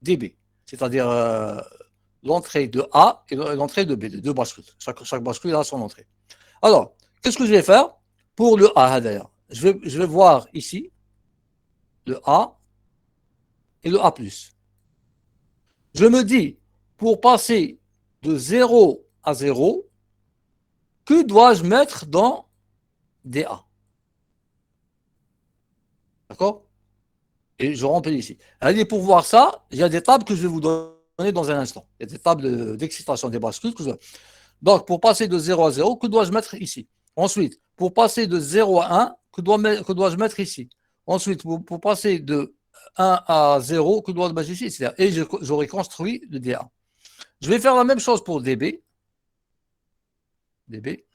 DB, c'est-à-dire l'entrée de A et l'entrée de B, les deux bascules. Chaque bascule a son entrée. Alors, qu'est-ce que je vais faire pour le A d'ailleurs? Je vais voir ici le A et le A+. Je me dis, pour passer de 0 à 0, que dois-je mettre dans DA? D'accord? Et je remplis ici. Allez, pour voir ça, il y a des tables que je vais vous donner dans un instant. Il y a des tables d'excitation des bascules. Donc, pour passer de 0 à 0, que dois-je mettre ici? Ensuite, pour passer de 0 à 1, que dois-je mettre ici? Ensuite, pour passer de 1 à 0, que dois-je mettre ici? Etc. Et j'aurai construit le DA. Je vais faire la même chose pour DB. DB.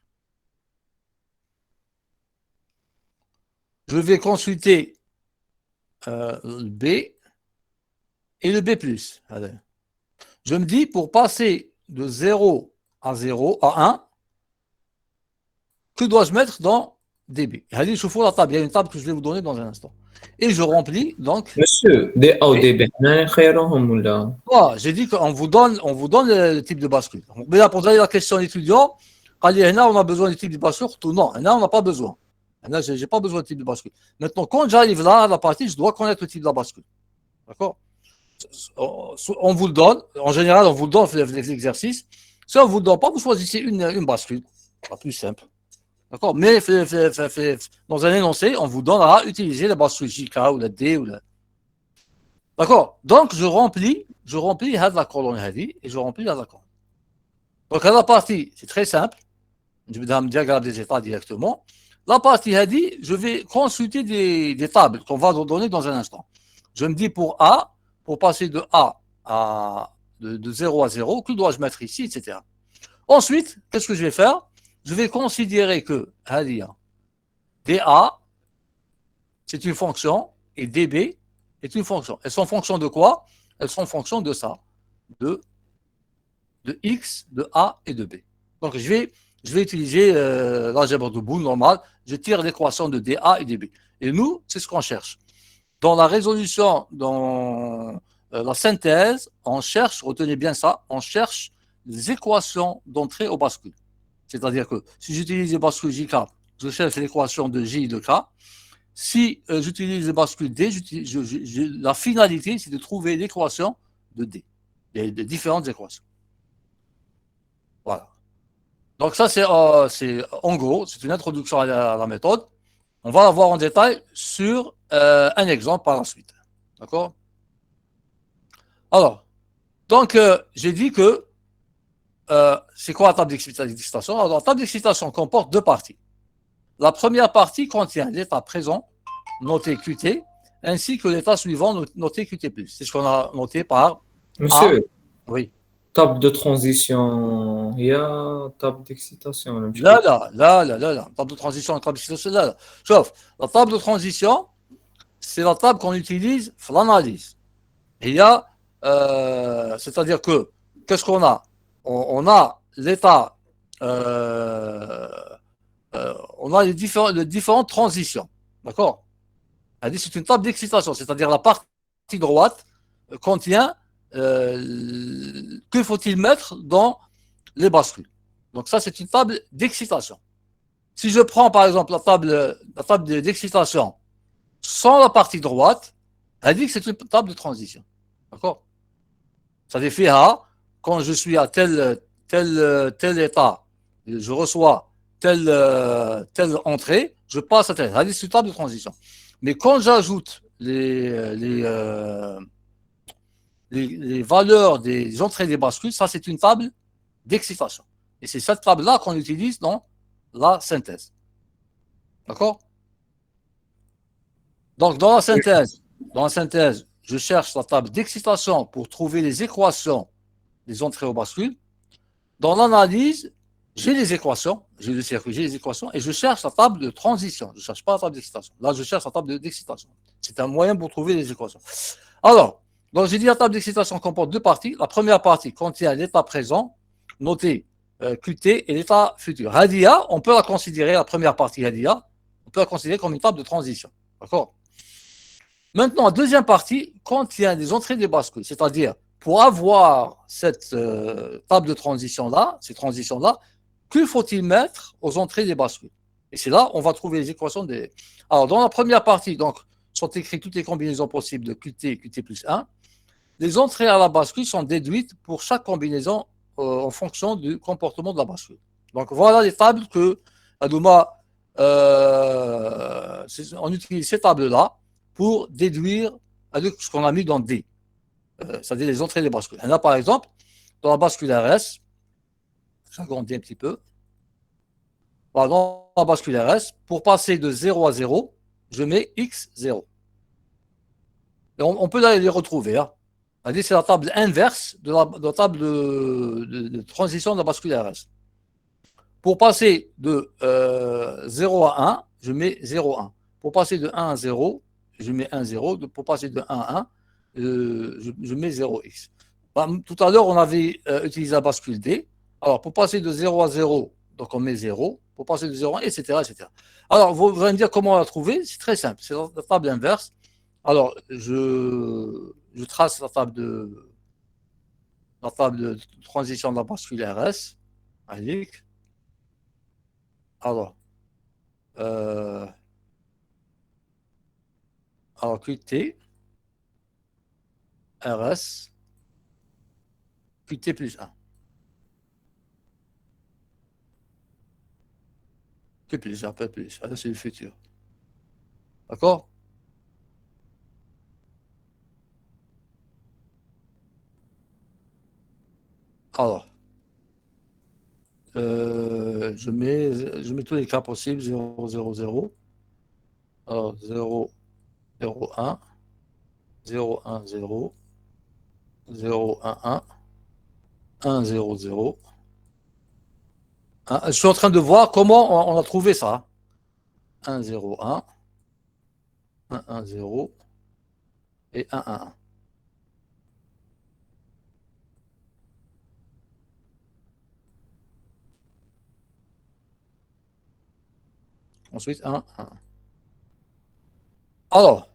Je vais consulter le B et le B+. Allez. Je me dis, pour passer de 0 à 0, à 1, que dois-je mettre dans DB? Allez, je fous la table. Il y a une table que je vais vous donner dans un instant. Et je remplis, donc... Monsieur, DA ou DB, j'ai dit qu'on vous donne le type de bascule. Mais là, pour donner la question étudiant, on a besoin du type de bascule ou non? On n'a pas besoin. Je n'ai pas besoin de type de bascule. Maintenant, quand j'arrive là à la partie, je dois connaître le type de la bascule. D'accord? On vous le donne. En général, on vous le donne l'exercice. Si on ne vous le donne pas, vous choisissez une bascule. Pas plus simple. D'accord? Mais dans un énoncé, on vous donnera à utiliser la bascule JK ou la D ou la... D'accord? Donc, je remplis la colonne et je remplis la colonne. Donc, à la partie, c'est très simple. Je vais me diagramme des états directement. La partie Hadi, je vais consulter des tables qu'on va donner dans un instant. Je me dis pour A, pour passer de A à de 0 à 0, que dois-je mettre ici, etc. Ensuite, qu'est-ce que je vais faire? Je vais considérer que Hadi, DA, c'est une fonction, et DB est une fonction. Elles sont en fonction de quoi? Elles sont en fonction de ça, de X, de A et de B. Donc, je vais utiliser l'algèbre de Boole normal. Je tire l'équation de DA et DB. Et nous, c'est ce qu'on cherche. Dans la résolution, dans la synthèse, on cherche, retenez bien ça, on cherche les équations d'entrée au bascule. C'est-à-dire que si j'utilise les bascules JK, je cherche l'équation de J et de K. si j'utilise le bascule D, la finalité, c'est de trouver l'équation de D, les différentes équations. Voilà. Donc ça, c'est en gros, c'est une introduction à la méthode. On va la voir en détail sur un exemple par la suite. D'accord? Alors, donc, j'ai dit que c'est quoi la table d'excitation? Alors, la table d'excitation comporte deux parties. La première partie contient l'état présent, noté Qt, ainsi que l'état suivant, noté Qt+. C'est ce qu'on a noté par Monsieur, oui. table de transition, il y a table d'excitation. Là. Table de transition, table d'excitation, là. Sauf, la table de transition, c'est la table qu'on utilise pour l'analyse. Il y a, c'est-à-dire que, qu'est-ce qu'on a? On a l'état, on a les différentes transitions. D'accord? C'est une table d'excitation, c'est-à-dire la partie droite contient que faut-il mettre dans les bascules. Donc ça, c'est une table d'excitation. Si je prends par exemple la table d'excitation sans la partie droite, elle dit que c'est une table de transition. D'accord? Ça fait quand je suis à tel état, je reçois telle entrée, je passe à tel. Elle dit c'est une table de transition. Mais quand j'ajoute les valeurs des entrées et des bascules, ça c'est une table d'excitation. Et c'est cette table-là qu'on utilise dans la synthèse. D'accord? Donc dans la synthèse, je cherche la table d'excitation pour trouver les équations des entrées aux bascules. Dans l'analyse, j'ai les équations, j'ai le circuit, j'ai les équations, et je cherche la table de transition. Je ne cherche pas la table d'excitation. Là, je cherche la table d'excitation. C'est un moyen pour trouver les équations. Alors, donc j'ai dit la table d'excitation comporte deux parties. La première partie contient l'état présent, noté Qt, et l'état futur. Radia, on peut la considérer, la première partie Radia, on peut la considérer comme une table de transition. D'accord? Maintenant, la deuxième partie contient des entrées et des bascules, c'est-à-dire, pour avoir cette table de transition-là, ces transitions-là, que faut-il mettre aux entrées des bascules? Et c'est là on va trouver les équations des... Alors, dans la première partie, donc, sont écrites toutes les combinaisons possibles de Qt, Qt plus 1. Les entrées à la bascule sont déduites pour chaque combinaison en fonction du comportement de la bascule. Donc, voilà les tables que Adouma, on utilise ces tables-là pour déduire ce qu'on a mis dans D, c'est-à-dire les entrées et les bascules. Là, par exemple, dans la bascule RS, j'agrandis un petit peu. Voilà, dans la bascule RS, pour passer de 0 à 0, je mets X0. Et on peut les retrouver. Hein. C'est la table inverse de la table de transition de la bascule RS. Pour passer de 0 à 1, je mets 0, 1. Pour passer de 1 à 0, je mets 1, 0. Pour passer de 1 à 1, je mets 0x. Tout à l'heure, on avait utilisé la bascule D. Alors, pour passer de 0 à 0, donc on met 0. Pour passer de 0 à 1, etc., etc. Alors, vous allez me dire comment la trouver. C'est très simple. C'est la table inverse. Alors, je trace la table de transition de la bascule RS. Allez. Alors, Qt, RS, Qt plus 1. Qt plus 1, pas plus. Alors, c'est le futur. D'accord? Alors, je mets tous les cas possibles, 0, 0, 0. Alors, 0, 0, 1, 0, 1, 0, 0, 1, 1, 1, 0, 0. Je suis en train de voir comment on a trouvé ça. 1, 0, 1, 1, 1, 0 et 1, 1, 1. Ensuite, 1, 1. Alors,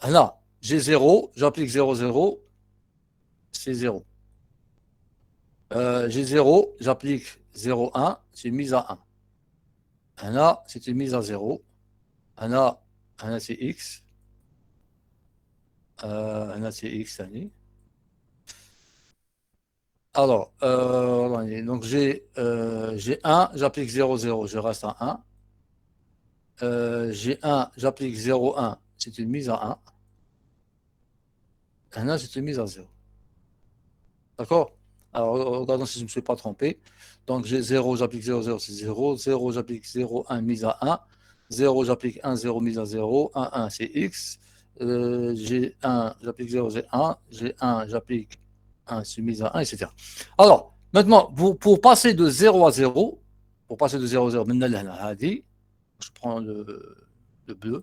là, j'ai 0, j'applique 0, 0, c'est 0. J'ai 0, j'applique 0, 1, c'est mise à 1. Là, c'est une mise à 0. هنا c'est x. هنا c'est x ثاني. Alors, donc j'ai 1, j'applique 0, 0, je reste à 1. J'ai 1, j'applique 0, 1, c'est une mise à 1. Là, c'est une mise à 0. D'accord? Alors, regardons si je ne me suis pas trompé. Donc, j'ai 0, j'applique 0, 0, c'est 0. 0, j'applique 0, 1, mise à 1. 0, j'applique 1, 0, mise à 0. 1, 1, c'est x. J'ai 1, j'applique 0, j'ai 1. J'ai 1, j'applique 1, c'est mise à 1, etc. Alors, maintenant, pour passer de 0 à 0, pour passer de 0 à 0, je prends le bleu.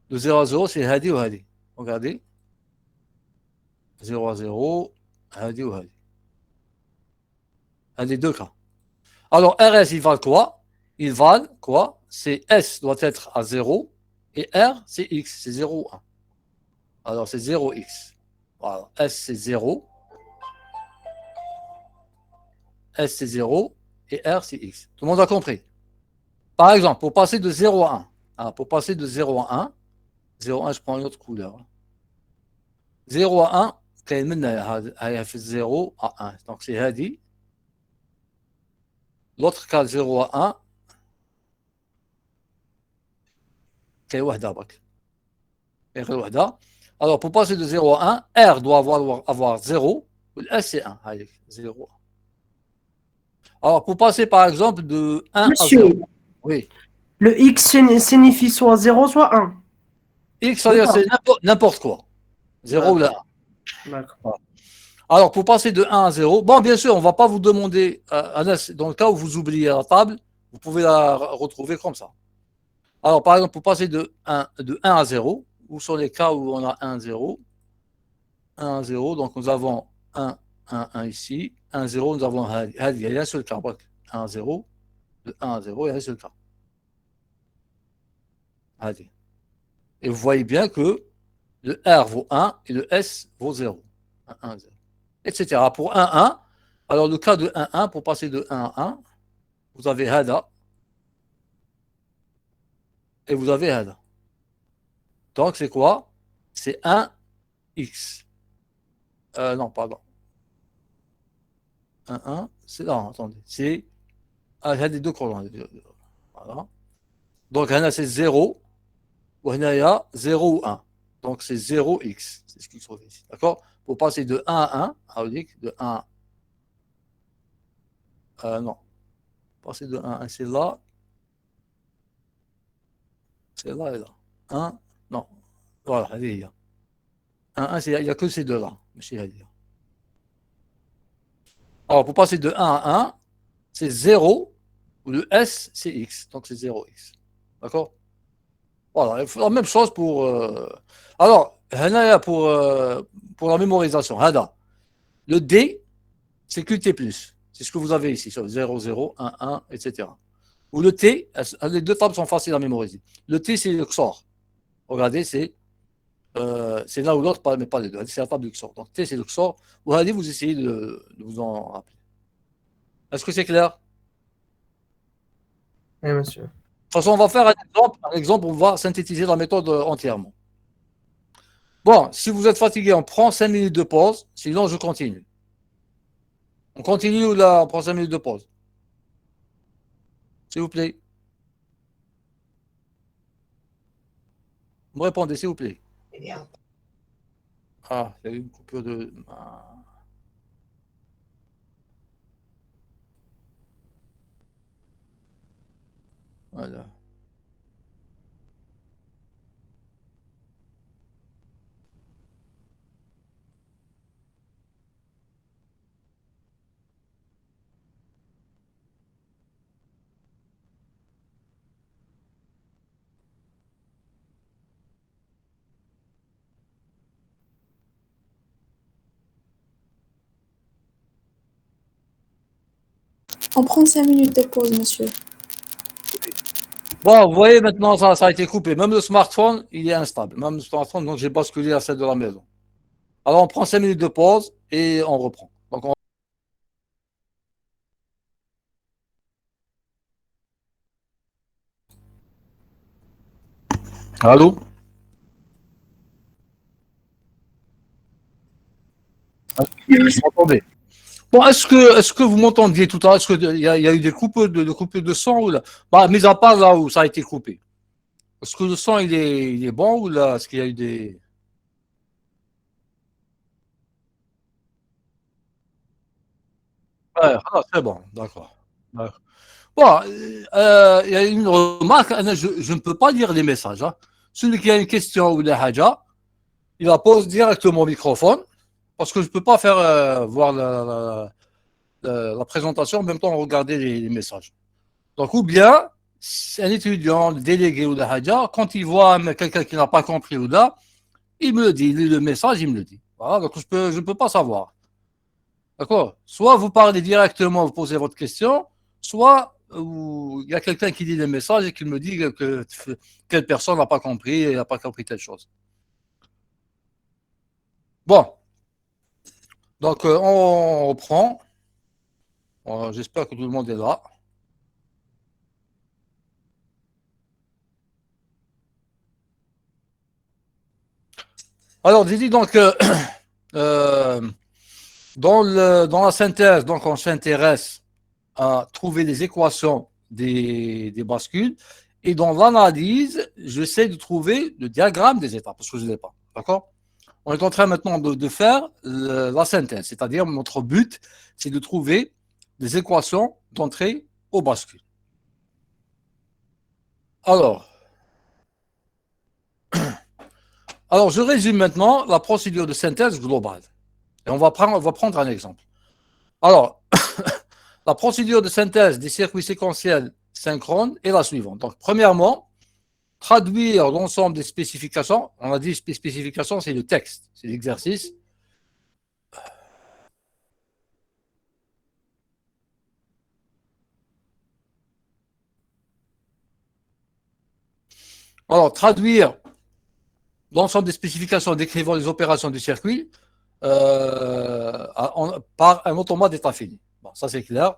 De 0 à 0, c'est hadi ou hadi. Regardez. 0 à 0, hadi ou hadi. Un des deux cas. Alors, RS, il valent quoi? Ils valent quoi? C'est S doit être à 0 et R, c'est X, c'est 0 ou 1. Alors, c'est 0x. Voilà. S, c'est 0. S, c'est 0. Et R, c'est X. Tout le monde a compris? Par exemple, pour passer de 0 à 1. Alors, pour passer de 0 à 1, 0 à 1, je prends une autre couleur. 0 à 1, il fait 0 à 1. Donc, c'est Hadi. L'autre cas, 0 à 1, c'est Wahda. Alors, pour passer de 0 à 1, R doit avoir 0, S c'est 1. Allez, 0. Alors, pour passer par exemple de 1 à 0. Monsieur, Oui. le X signifie soit 0, soit 1. X, c'est n'importe quoi. 0 ou la 1. D'accord. Alors, pour passer de 1 à 0, bon, bien sûr, on ne va pas vous demander, dans le cas où vous oubliez la table, vous pouvez la retrouver comme ça. Alors, par exemple, pour passer de 1 à 0, ou sur les cas où on a 1, 0, 1, 0, donc nous avons 1, 1, 1 ici, 1, 0, nous avons il y a un seul cas, 1, 0, de 1 à 0, il y a un seul cas. Et vous voyez bien que le R vaut 1 et le S vaut 0. 1, 1, 0. Etc. Pour 1, 1, alors le cas de 1, 1, pour passer de 1 à 1, vous avez Hada et vous avez Hada. Donc c'est quoi? C'est 1x. Non, pardon. 1, 1, c'est là, attendez. C'est les deux colonnes. Voilà. Donc, c'est 0. Ou il y a 0 ou 1. Donc, c'est 0x. C'est ce qu'il faut ici. D'accord? Pour passer de 1 à 1, de 1 non. Passer de 1 à 1, c'est là. C'est là et là. 1, non. Voilà, allez, il y a. 1, 1, il n'y a que ces deux-là. Alors, pour passer de 1 à 1, c'est 0. Ou le S, c'est x. Donc, c'est 0x. D'accord? Voilà, il faut la même chose pour. Alors, pour la mémorisation, le D, c'est QT+. C'est ce que vous avez ici, 0, 0, 1, 1, etc. Ou le T, les deux tables sont faciles à mémoriser. Le T, c'est le XOR. Regardez, c'est l'un ou l'autre, mais pas les deux. C'est la table du XOR. Donc, T, c'est le XOR. Vous essayez de vous en rappeler. Est-ce que c'est clair? Oui, monsieur. De toute façon, on va faire un exemple, on va synthétiser la méthode entièrement. Bon, si vous êtes fatigué, on prend 5 minutes de pause, sinon je continue. On continue ou là, on prend 5 minutes de pause? S'il vous plaît. Vous me répondez, s'il vous plaît. Ah, il y a eu une coupure de. Voilà. On prend 5 minutes de pause, monsieur. Bon, vous voyez, maintenant, ça a été coupé. Même le smartphone, il est instable. Même le smartphone, donc j'ai basculé à celle de la maison. Alors, on prend 5 minutes de pause et on reprend. Donc, Allô? Vous m'entendez? Bon, est-ce que vous m'entendiez tout à l'heure? Est-ce qu'il y a eu des coupures de son ou là? Bah, mis à part là où ça a été coupé. Est-ce que le son il est bon ou là? Est-ce qu'il y a eu des. Ouais, ah, c'est bon, d'accord. Ouais. Bon, il y a une remarque, je ne peux pas lire les messages, hein. Celui qui a une question ou des haja, il la pose directement au microphone, parce que je ne peux pas faire voir la présentation en même temps regarder les messages. Donc, ou bien, c'est un étudiant, le délégué ou le haja, quand il voit quelqu'un qui n'a pas compris ou là, il me le dit, il lit le message, il me le dit. Voilà, donc je ne peux pas savoir. D'accord? Soit vous parlez directement, vous posez votre question, soit il y a quelqu'un qui lit le message et qui me dit que telle personne n'a pas compris et n'a pas compris telle chose. Bon, donc on reprend. J'espère que tout le monde est là. Alors, j'ai dit donc dans la synthèse, donc on s'intéresse à trouver les équations des bascules. Et dans l'analyse, j'essaie de trouver le diagramme des étapes, parce que je ne l'ai pas. D'accord? On est en train maintenant de faire la synthèse, c'est-à-dire notre but, c'est de trouver des équations d'entrée au bascule. Alors, je résume maintenant la procédure de synthèse globale. Et on va prendre un exemple. Alors, la procédure de synthèse des circuits séquentiels synchrones est la suivante. Donc, premièrement, traduire l'ensemble des spécifications. On a dit spécifications, c'est le texte, c'est l'exercice. Alors, traduire l'ensemble des spécifications décrivant les opérations du circuit par un automate d'état fini. Bon, ça, c'est clair.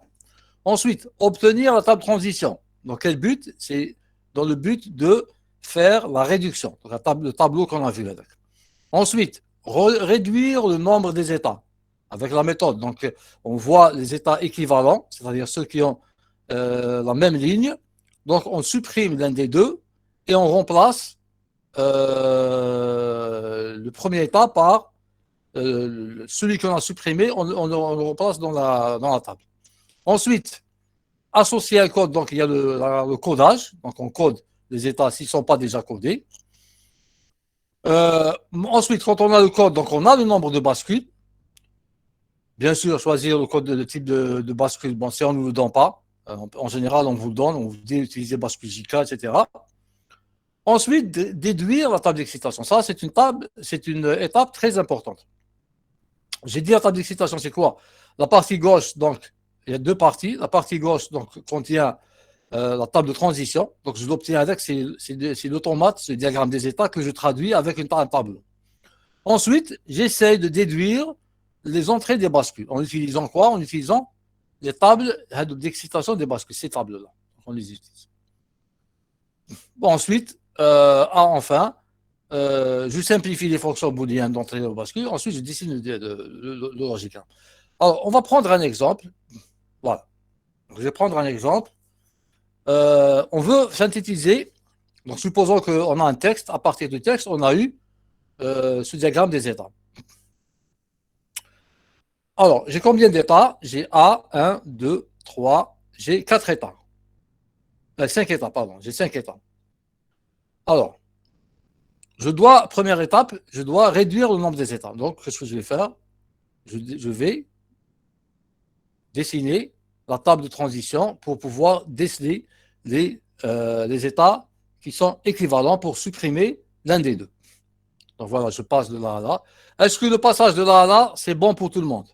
Ensuite, obtenir la table de transition. Dans quel but? C'est dans le but de faire la réduction. Donc, le tableau qu'on a vu avec. Ensuite, réduire le nombre des états avec la méthode. Donc, on voit les états équivalents, c'est-à-dire ceux qui ont la même ligne. Donc, on supprime l'un des deux et on remplace le premier état par celui qu'on a supprimé, on le remplace dans la table. Ensuite, associer un code, donc il y a le codage, donc on code les états s'ils ne sont pas déjà codés. Ensuite, quand on a le code, donc on a le nombre de bascules. Bien sûr, choisir le type de bascule. Bon, si on ne nous le donne pas, en général, on vous le donne, on vous dit d'utiliser bascule JK, etc. Ensuite, déduire la table d'excitation. Ça, c'est une étape très importante. J'ai dit la table d'excitation, c'est quoi? La partie gauche, donc, il y a deux parties. La partie gauche, donc, contient la table de transition. Donc, je l'obtiens avec, c'est l'automate, ce diagramme des états que je traduis avec un tableau. Ensuite, j'essaie de déduire les entrées des bascules. En utilisant quoi? En utilisant les tables d'excitation des bascules, ces tables-là. On les utilise. Bon, ensuite, enfin, je simplifie les fonctions booléennes d'entrée au bascule. Ensuite, je dessine le logique. Alors, on va prendre un exemple. Voilà. Donc, je vais prendre un exemple. On veut synthétiser. Donc, supposons qu'on a un texte. À partir du texte, on a eu ce diagramme des états. Alors, j'ai combien d'états? J'ai A, 1, 2, 3. J'ai 4 états. 5 états, pardon. J'ai 5 états. Alors, première étape, je dois réduire le nombre des états. Donc, qu'est-ce que je vais faire? Je vais dessiner la table de transition pour pouvoir déceler les états qui sont équivalents pour supprimer l'un des deux. Donc voilà, je passe de là à là. Est-ce que le passage de là à là, c'est bon pour tout le monde?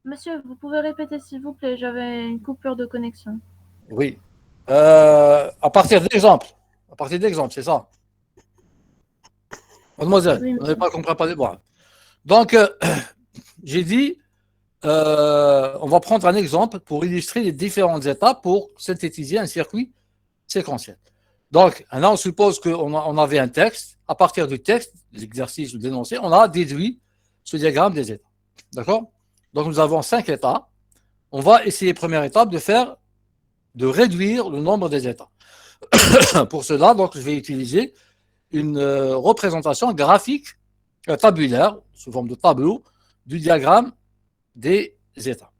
Monsieur, vous pouvez répéter s'il vous plaît, j'avais une coupure de connexion. Oui. À partir d'exemple. À partir d'exemple, c'est ça. Mademoiselle, Oui, vous n'avez pas compris pas les bois. Donc, j'ai dit, on va prendre un exemple pour illustrer les différentes étapes pour synthétiser un circuit séquentielle. Donc, là, on suppose qu'on avait un texte. À partir du texte, l'exercice ou l'énoncé, on a déduit ce diagramme des états. D'accord? Donc, nous avons 5 états. On va essayer, première étape, de réduire le nombre des états. Pour cela, donc, je vais utiliser une représentation graphique tabulaire, sous forme de tableau, du diagramme des états.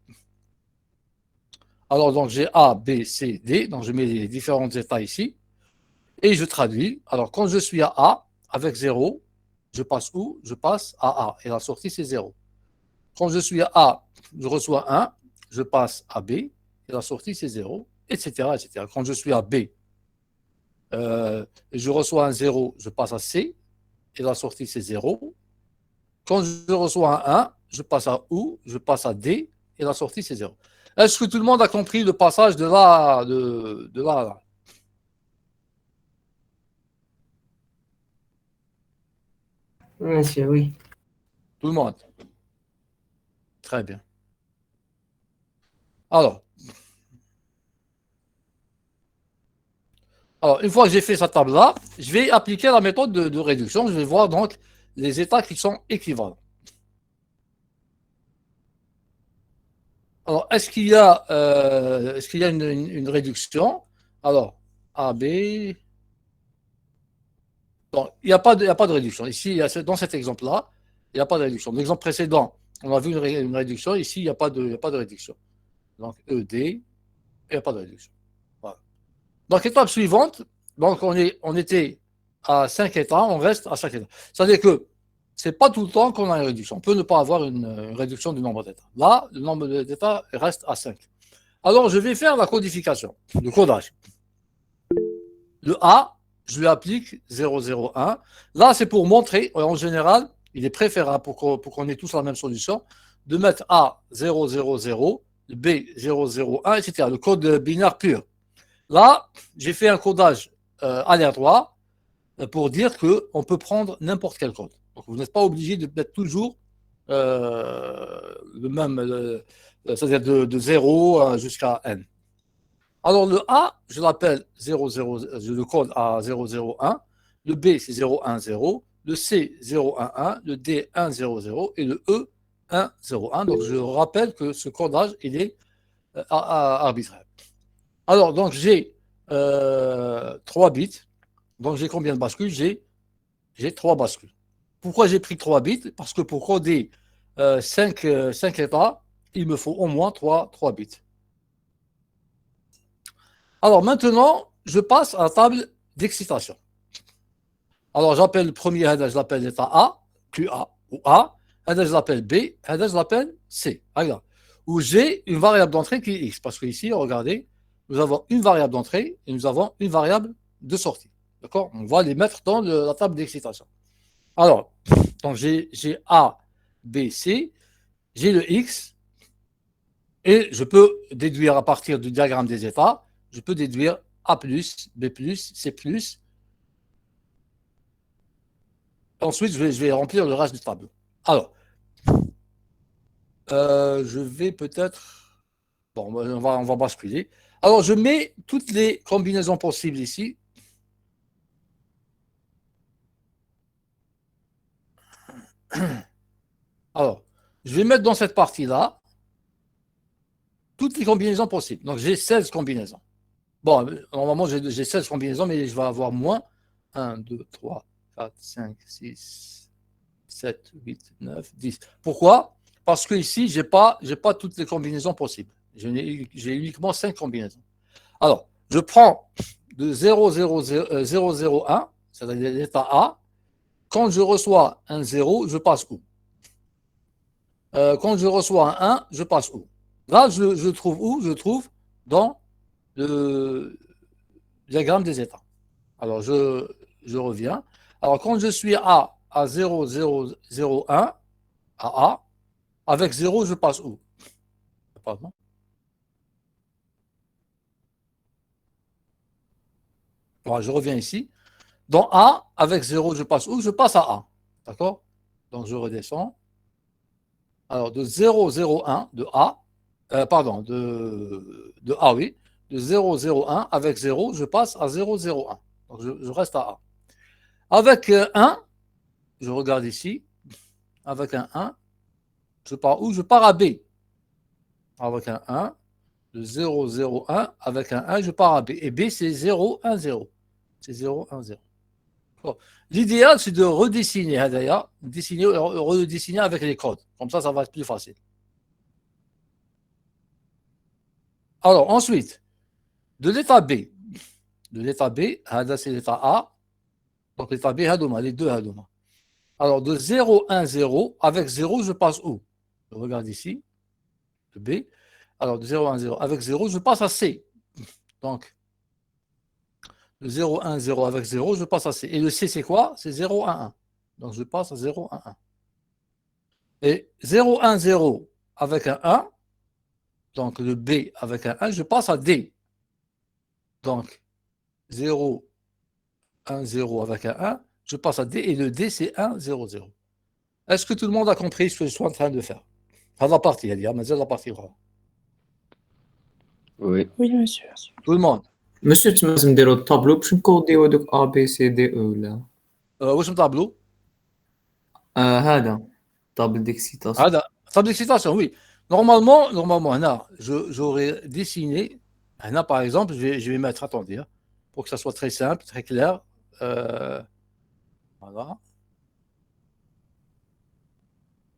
Alors, donc, j'ai A, B, C, D. Donc, je mets les différents états ici. Et je traduis. Alors, quand je suis à A, avec 0, je passe où? Je passe à A. Et la sortie, c'est 0. Quand je suis à A, je reçois 1, je passe à B. Et la sortie, c'est 0, etc., etc. Quand je suis à B, je reçois un 0, je passe à C. Et la sortie, c'est 0. Quand je reçois un 1, je passe à OU, je passe à D. Et la sortie, c'est 0. Est-ce que tout le monde a compris le passage de là, de là à là? Monsieur, oui. Tout le monde. Très bien. Alors, une fois que j'ai fait cette table-là, je vais appliquer la méthode de réduction. Je vais voir donc les états qui sont équivalents. Alors, est-ce qu'il y a une réduction? Alors, A, B. Non, il n'y a pas de réduction. Ici, dans cet exemple-là, il n'y a pas de réduction. Dans l'exemple précédent, on a vu une réduction. Ici, il n'y a pas de réduction. Donc, ED, il n'y a pas de réduction. Voilà. Donc, étape suivante, donc on était à 5 états, on reste à 5 états. C'est-à-dire que ce n'est pas tout le temps qu'on a une réduction. On peut ne pas avoir une réduction du nombre d'états. Là, le nombre d'états reste à 5. Alors, je vais faire la codification, le codage. Le A, je lui applique 0,01. Là, c'est pour montrer, en général, il est préférable pour qu'on ait tous la même solution, de mettre A 0,00, B 0,01, etc. Le code binaire pur. Là, j'ai fait un codage aléatoire pour dire qu'on peut prendre n'importe quel code. Donc, vous n'êtes pas obligé de mettre toujours le même, c'est-à-dire de 0 jusqu'à n. Alors, le A, je l'appelle 00, je le code à 001, le B, c'est 010, le C, 011, le D, 100 et le E, 101. Donc, je rappelle que ce codage, il est arbitraire. Alors, donc, j'ai 3 bits. Donc, j'ai combien de bascules? J'ai 3 bascules. Pourquoi j'ai pris 3 bits? Parce que pour coder 5 états, il me faut au moins 3 bits. Alors maintenant, je passe à la table d'excitation. Alors j'appelle le premier header, je l'appelle l'état A, QA ou A. Header, je l'appelle B, header, je l'appelle C. Regarde. Où j'ai une variable d'entrée qui est X. Parce que ici, regardez, nous avons une variable d'entrée et nous avons une variable de sortie. D'accord? On va les mettre dans la table d'excitation. Alors, donc j'ai A, B, C, j'ai le X et je peux déduire à partir du diagramme des états. Je peux déduire A+, B+, C+. Ensuite, je vais remplir le reste du tableau. Alors, je vais peut-être... Bon, on va basculer. Alors, je mets toutes les combinaisons possibles ici. Alors, je vais mettre dans cette partie-là toutes les combinaisons possibles. Donc, j'ai 16 combinaisons. Bon, normalement, j'ai 16 combinaisons, mais je vais avoir moins. 1, 2, 3, 4, 5, 6, 7, 8, 9, 10. Pourquoi? Parce que ici, je n'ai pas toutes les combinaisons possibles. J'ai uniquement 5 combinaisons. Alors, je prends de 001, c'est-à-dire l'état A. Quand je reçois un 0, je passe où? Quand je reçois un 1, je passe où? Là, je trouve où? Je trouve dans le diagramme des états. Alors, je reviens. Alors, quand je suis à 0,001, à A, avec 0, je passe où? Pardon. Voilà, je reviens ici. Dans A, avec 0, je passe où? Je passe à A. D'accord? Donc, je redescends. Alors, de 0,01 de A, pardon, de A, oui. de 0, 0, 1, avec 0, je passe à 0, 0, 1. Donc je reste à A. Avec 1, je regarde ici, avec un 1, je pars où? Je pars à B. Avec un 1, de 0, 0, 1, avec un 1, je pars à B. Et B, c'est 0, 1, 0. C'est 0, 1, 0. Bon. L'idéal, c'est de redessiner, redessiner avec les codes. Comme ça va être plus facile. Alors, ensuite, de l'état B. De l'état B, c'est l'état A. Donc, l'état B, les deux. Alors, de 0, 1, 0, avec 0, je passe où? Je regarde ici, de B. Alors, de 0, 1, 0, avec 0, je passe à C. Donc, de 0, 1, 0, avec 0, je passe à C. Et le C, c'est quoi? C'est 0, 1, 1. Donc, je passe à 0, 1, 1. Et 0, 1, 0, avec un 1, donc le B avec un 1, je passe à D. Donc, 0, 1, 0 avec un 1, je passe à D. Et le D, c'est 1, 0, 0. Est-ce que tout le monde a compris ce que je suis en train de faire? Ça va partir, mais c'est la partie. Oui. Oui, monsieur. Tout le monde. Monsieur, tu m'as dit le tableau, باش نكوديو دوك A B C D E ولا Où est le tableau? هذا table d'excitation. Ah, table d'excitation, oui. Normalement, j'aurais dessiné. Par exemple, je vais mettre, attendez, pour que ça soit très simple, très clair. Voilà.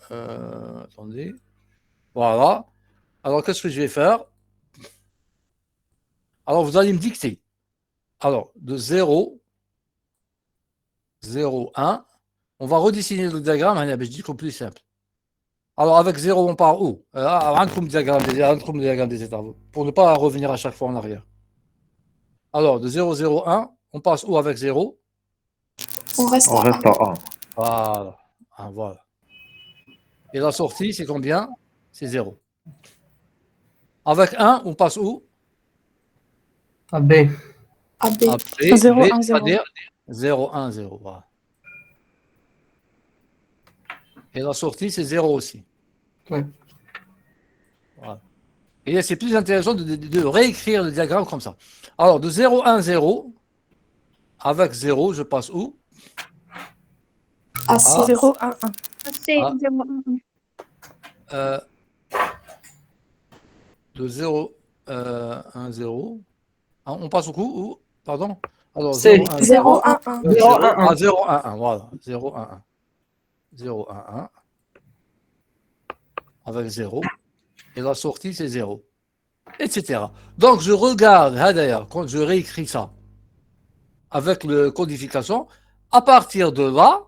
Attendez. Voilà. Alors, qu'est-ce que je vais faire? Alors, vous allez me dicter. Alors, de 0, 0, 1, on va redessiner le diagramme, je dis qu'on plus simple. Alors, avec 0, on part où? Un diagramme des états, pour ne pas revenir à chaque fois en arrière. Alors, de 0, 0, 1, on passe où avec 0? On reste On reste à A. Voilà. Voilà. Et la sortie, c'est combien? C'est 0. Avec 1, on passe où? A B. à B. Après, 0, B, 1, 0. c'est-à-dire 0, 1, 0. Voilà. Et la sortie, c'est 0 aussi. Ouais. Voilà. Et c'est plus intéressant de réécrire le diagramme comme ça. Alors, de 0, 1, 0, avec 0, je passe où? À C. 0, 1, 1. C'est Ah. 0, 1, 1. De 0, 1, 0. On passe au coup où? Pardon? Alors, C. 0, 1, 0, 1, 1. 0, 1, 1. 0, 1, 1. Voilà. 0, 1, 1. 0, 1, 1. Avec 0. Et la sortie, c'est 0. Etc. Donc, je regarde, d'ailleurs, quand je réécris ça, avec le codification, à partir de là,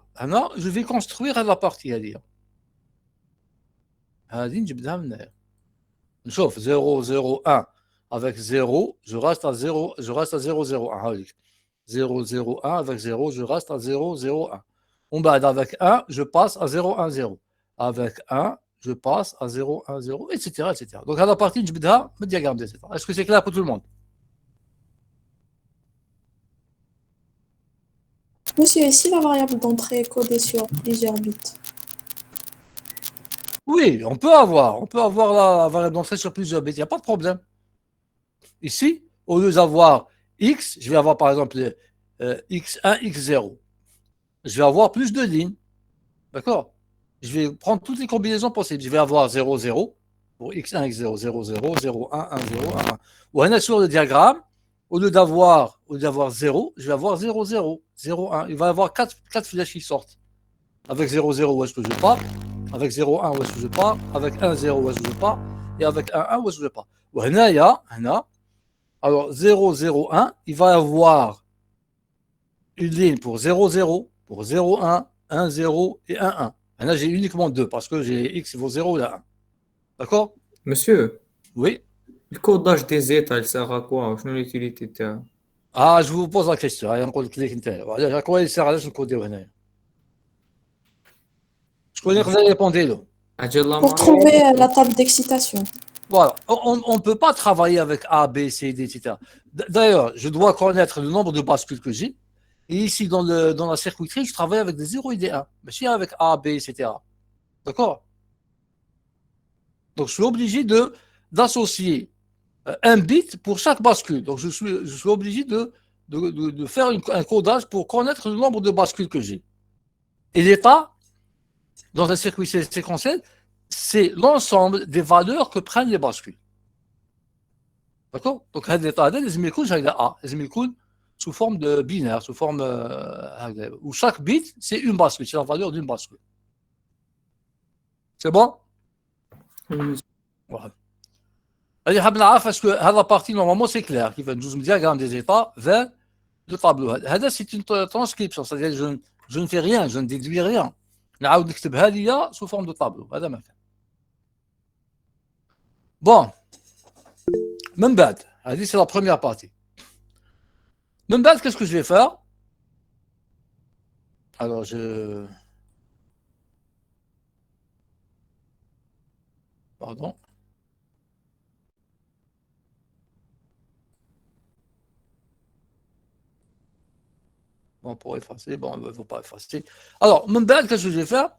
je vais construire la partie à dire. Sauf 0, 0, 1. Avec 0, je reste à 0, 0, 1. 0, 0, 1. Avec 0, je reste à 0, 0, 1. Avec 1, je passe à 0, 1, 0. Avec 1, je passe à 0, 1, 0, etc. etc. Donc, à la partie, je vais me diagramme, etc. Est-ce que c'est clair pour tout le monde? Monsieur, et si la variable d'entrée est codée sur plusieurs bits? Oui, on peut avoir la variable d'entrée sur plusieurs bits, il n'y a pas de problème. Ici, au lieu d'avoir x, je vais avoir par exemple x1, x0. Je vais avoir plus de lignes. D'accord? Je vais prendre toutes les combinaisons possibles. Je vais avoir 0, 0 pour x1, x0, 0, 0, 0, 1, 1, 0, 1, 1. Ou on est sur le diagramme, au lieu d'avoir 0, je vais avoir 0, 0, 0, 1. Il va y avoir 4 flèches qui sortent. Avec 0, 0, où est-ce que je pars? Avec 0, 1, où est-ce que je pars? Avec 1, 0, où est-ce que je pars? Et avec 1, 1, où est-ce que je pars? Alors, 0, 0, 1, il va y avoir une ligne pour 0, 0, pour 0, 1, 1, 0 et 1, 1. Maintenant, j'ai uniquement 2 parce que j'ai x vaut 0 et 1. D'accord? Monsieur, Oui. le codage des états, il sert à quoi? شنو l'utilité تاعو؟ Ah, je vous pose la question. نقول لك انت. À quoi il sert علاش نكوديو هنايا؟ شكون اللي يقدر يريبوندي له؟ أجل لا Pour ما- trouver la table d'excitation. Voilà, on ne peut pas travailler avec A, B, C, D, etc. D'ailleurs, je dois connaître le nombre de bascules que j'ai. Et ici, dans la circuiterie, je travaille avec des 0 et des 1. Mais si avec A, B, etc. D'accord? Donc, je suis obligé d'associer un bit pour chaque bascule. Donc, je suis obligé de faire un codage pour connaître le nombre de bascules que j'ai. Et l'état, dans un circuit séquentiel, c'est l'ensemble des valeurs que prennent les bascules. D'accord? Donc, l'état, les émicoules, j'ai A. Les émicoules sous forme de binaire, sous forme où chaque bit, c'est une bascule, c'est la valeur d'une bascule. C'est bon? Voilà. Parce que la partie, normalement, c'est clair. Qui fait 12 diagrammes des états vers le tableau. C'est une transcription, c'est-à-dire je ne fais rien, je ne déduis rien. نعاود نكتبها ليا sous forme de tableau. هذا ما كان. Bon. من بعد, c'est la première partie. من بعد, qu'est-ce que je vais faire? Alors, Pardon. Bon, pour effacer, bon, il ne faut pas effacer. Alors, qu'est-ce que je vais faire?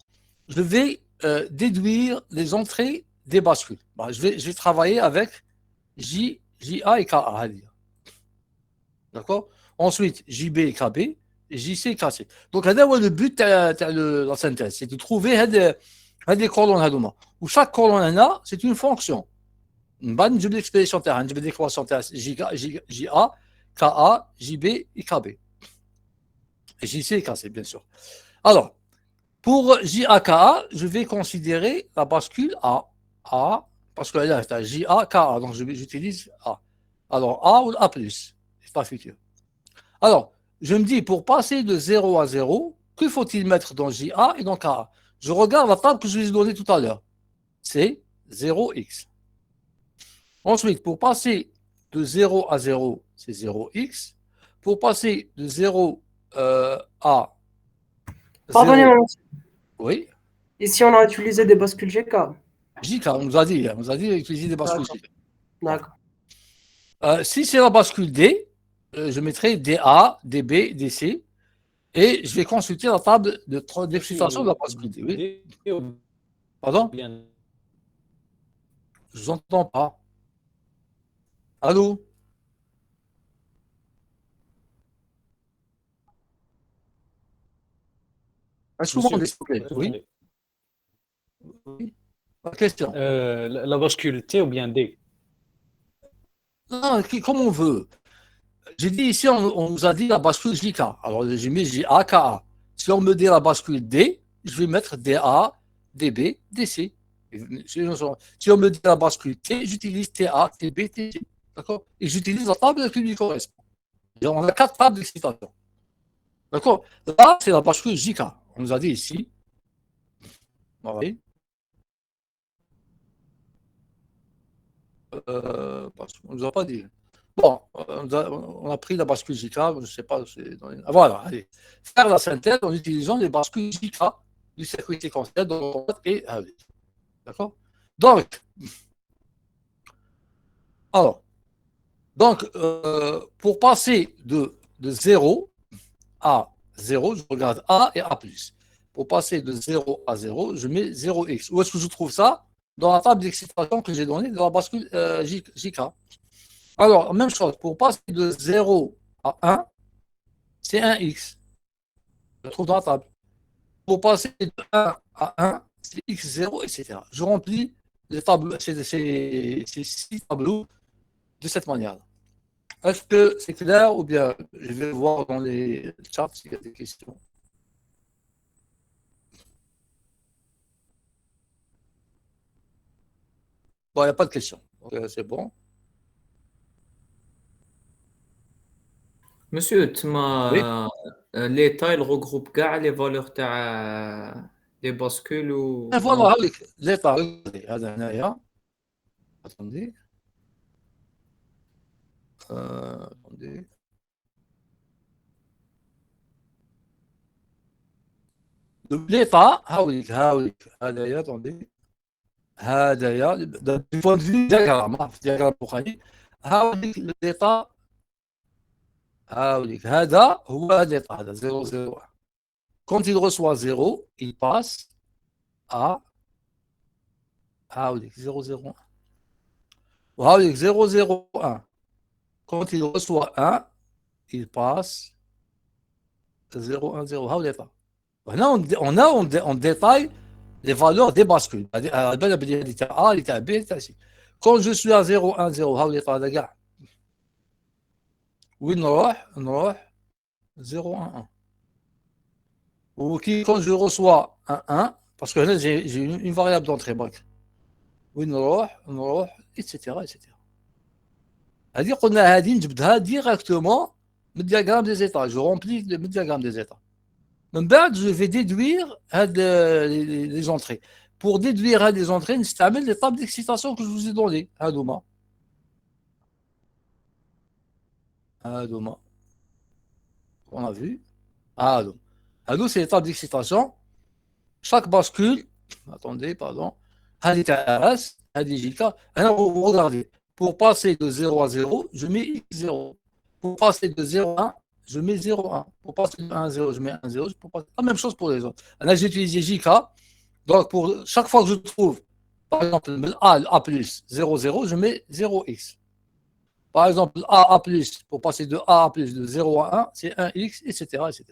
Je vais déduire les entrées des bascules. Bon, je vais travailler avec JA et KA. D'accord? Ensuite, JB et KB, et JC et KC. Donc, le but de la synthèse, c'est de trouver les colonnes. Où chaque colonne, c'est une fonction. Je vais l'expression terrain, je vais l'équation terrain, JA, KA, JB et KB. Et JC et KC, bien sûr. Alors, pour JAKA, je vais considérer la bascule A, parce que là, c'est JAKA, donc j'utilise A. Alors, A ou A+, c'est pas futur. Alors, je me dis, pour passer de 0 à 0, que faut-il mettre dans JA et dans KA? Je regarde la table que je vous ai donnée tout à l'heure. C'est 0x. Ensuite, pour passer de 0 à 0, c'est 0x. Pour passer de 0 à 0... Pardonnez-moi, monsieur. Oui. Ici, on a utilisé des bascules GK. JK, on nous a dit d'utiliser des bascules JK. D'accord. Si c'est la bascule D, je mettrai DA, DB, DC, et je vais consulter la table d'excitation de la bascule D. Oui. Pardon? Je ne vous entends pas. Allô? Est-ce que vous m'entendez, s'il vous plaît? Oui. Oui. La question. La bascule T ou bien D? Non, comme on veut. J'ai dit ici, on nous a dit la bascule JK. Alors j'ai mis JAKA. Si on me dit la bascule D, je vais mettre DA, DB, DC. Si on me dit la bascule T, j'utilise TA, TB, TC. D'accord? Et j'utilise la table qui lui correspond. Et on a 4 tables d'excitation. D'accord? Là, c'est la bascule JK. On nous a dit ici. Voilà. Parce qu'on ne nous a pas dit. Bon, on a pris la bascule JK, je ne sais pas. Voilà, allez. Faire la synthèse en utilisant les bascules JK du circuit séquentiel et d'accord? Donc, pour passer de 0 à 0, je regarde A et A+. Pour passer de 0 à 0, je mets 0x. Où est-ce que je trouve ça? Dans la table d'excitation que j'ai donnée de la bascule JK. Alors, même chose, pour passer de 0 à 1, c'est 1x. Je le trouve dans la table. Pour passer de 1 à 1, c'est x0, etc. Je remplis les tableaux, ces 6 tableaux de cette manière. Est-ce que c'est clair ou bien je vais voir dans les charts s'il y a des questions? Bon, il n'y a pas de questions. C'est bon. Monsieur, l'état, il regroupe كاع les valeurs تاع les bascules ou Voilà, l'état, attendez. Attendez. L'état, attendez. Du point de vue diagramme بخاري l'état هذا هو l'état هذا 0 0 1. Quand il reçoit 0, il passe à 0 0 1. Voilà, 0, 0, 1. Quand il reçoit 1, il passe 0, 1, 0. On détaille les valeurs des bascules. A, l'état B, l'état C. Quand je suis à 0, 1, 0, oui, نروح 0, 1, 1. Ou quand je reçois un 1, parce que là, j'ai une variable d'entrée, bref. Oui, نروح, etc., etc. C'est-à-dire qu'on a هذه نجبدها directement le diagramme des états. Je remplis le diagramme des états. من بعد, je vais déduire les entrées. Pour déduire les entrées, نستعمل les tables d'excitation que je vous ai données. هادوما. On a vu. هادو, c'est les tables d'excitation. Chaque bascule, attendez, pardon. هذه تاع RS, هذه JK. Regardez. Pour passer de 0 à 0, je mets X0. Pour passer de 0 à 1, je mets 0, 1. Pour passer de 1 à 0, je mets 1, 0. La même chose pour les autres. Là, j'ai utilisé JK. Donc, pour chaque fois que je trouve, par exemple, A plus 0, 0, je mets 0X. Par exemple, A plus, pour passer de A plus de 0 à 1, c'est 1X, etc., etc.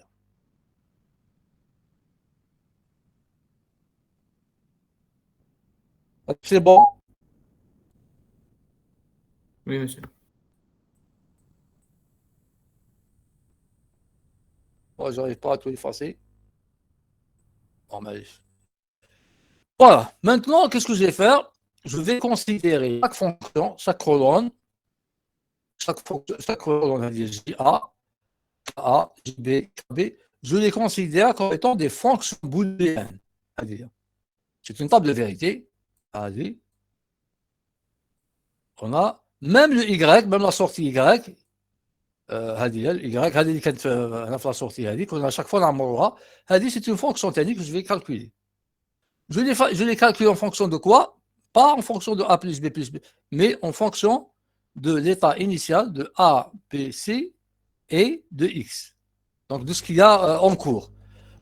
C'est bon. Oui, monsieur. Moi, je n'arrive pas à tout effacer. Bon, mais... Voilà. Maintenant, qu'est-ce que je vais faire? Je vais considérer chaque fonction, chaque colonne, chaque colonne, JA, KA, JB, KB, je les considère comme étant des fonctions booléennes. C'est une table de vérité. Allez. On a même le Y, même la sortie Y. هذه Y, هذه اللي كانت هنا في la sortie هذه كنا chaque fois نعمروها. هذه c'est une fonction technique que je vais calculer. Je les calcule en fonction de quoi? Pas en fonction de A plus B plus B, mais en fonction de l'état initial de A, B, C et de X. Donc de ce qu'il y a en cours.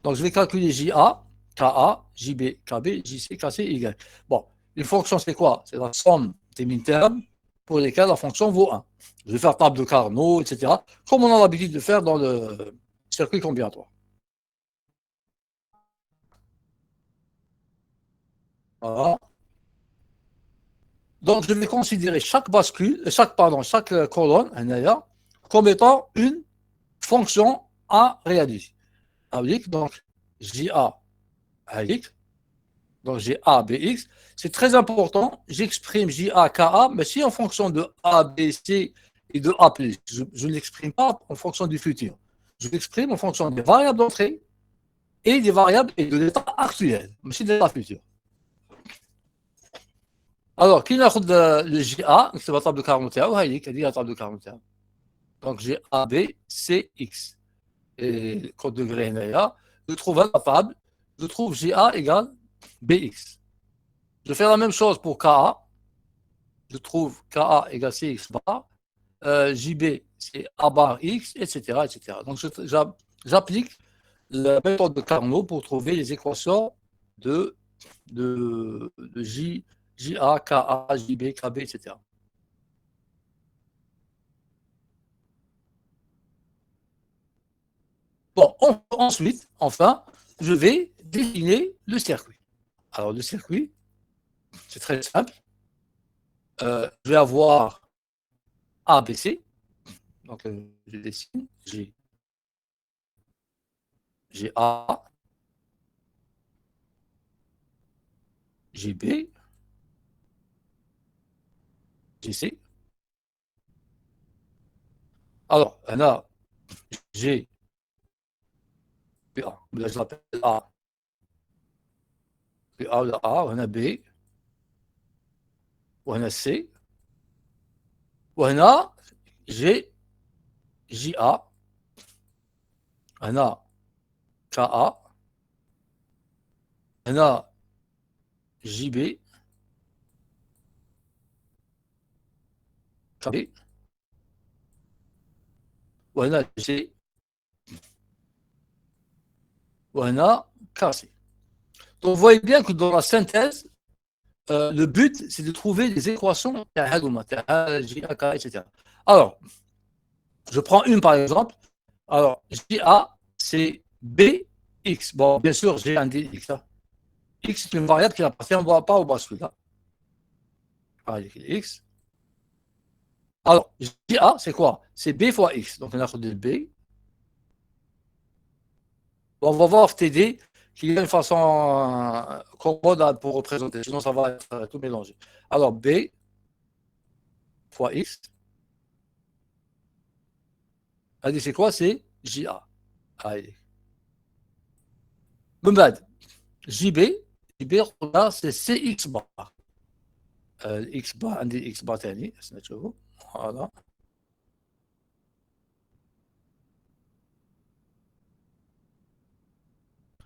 Donc je vais calculer JA, KA, JB, KB, JC, KC, Y. Bon, une fonction c'est quoi? C'est la somme des min-termes pour lesquels la fonction vaut 1. Je vais faire table de Carnot, etc. Comme on a l'habitude de faire dans le circuit combinatoire. Voilà. Donc je vais considérer chaque colonne comme étant une fonction à réaliser. Donc JA, AX, donc j'ai A, BX. C'est très important, j'exprime JA, KA, mais si en fonction de A, B, C et de A+, je ne l'exprime pas en fonction du futur. Je l'exprime en fonction des variables d'entrée et des variables et de l'état actuel, mais c'est de l'état futur. Alors, qui n'a pas le GA, c'est la table de Carnot, la table de Carnot. Donc j'ai A, B, C, X. Et le code de Greenaya, je trouve à la table, je trouve GA égale BX. Je fais la même chose pour KA. Je trouve KA égale CX bar. JB, c'est A bar X, etc., etc. Donc, j'applique la méthode de Carnot pour trouver les équations de JA, KA, JB, KB, etc. Bon, ensuite, enfin, je vais décliner le circuit. Alors, le circuit, c'est très simple. Je vais avoir A, B, C. Donc, je dessine. J'ai A, j'ai B, j'ai C. Alors, là, j'ai A. Là, je l'appelle A. A, on a B. On a C. On a G, JA. On a KA. On a JB. KB. On a G. On a KC. Donc, vous voyez bien que dans la synthèse, le but, c'est de trouver des équations, etc. Alors, je prends une par exemple. Alors, JA, c'est BX. Bon, bien sûr, j'ai un DX. Hein. X, c'est une variable qui n'appartient pas au bascule. Hein. X. Alors, JA, c'est quoi? C'est B fois X. Donc, on a de B. On va voir TD qu'il y a une façon commode pour représenter. Sinon, ça va être tout mélangé. Alors, B fois X. Allez, c'est quoi? C'est JA. Allez. Bombad. JB, regarde, c'est CX bar. X bar, عندي X bar تاني نشوفه. Voilà.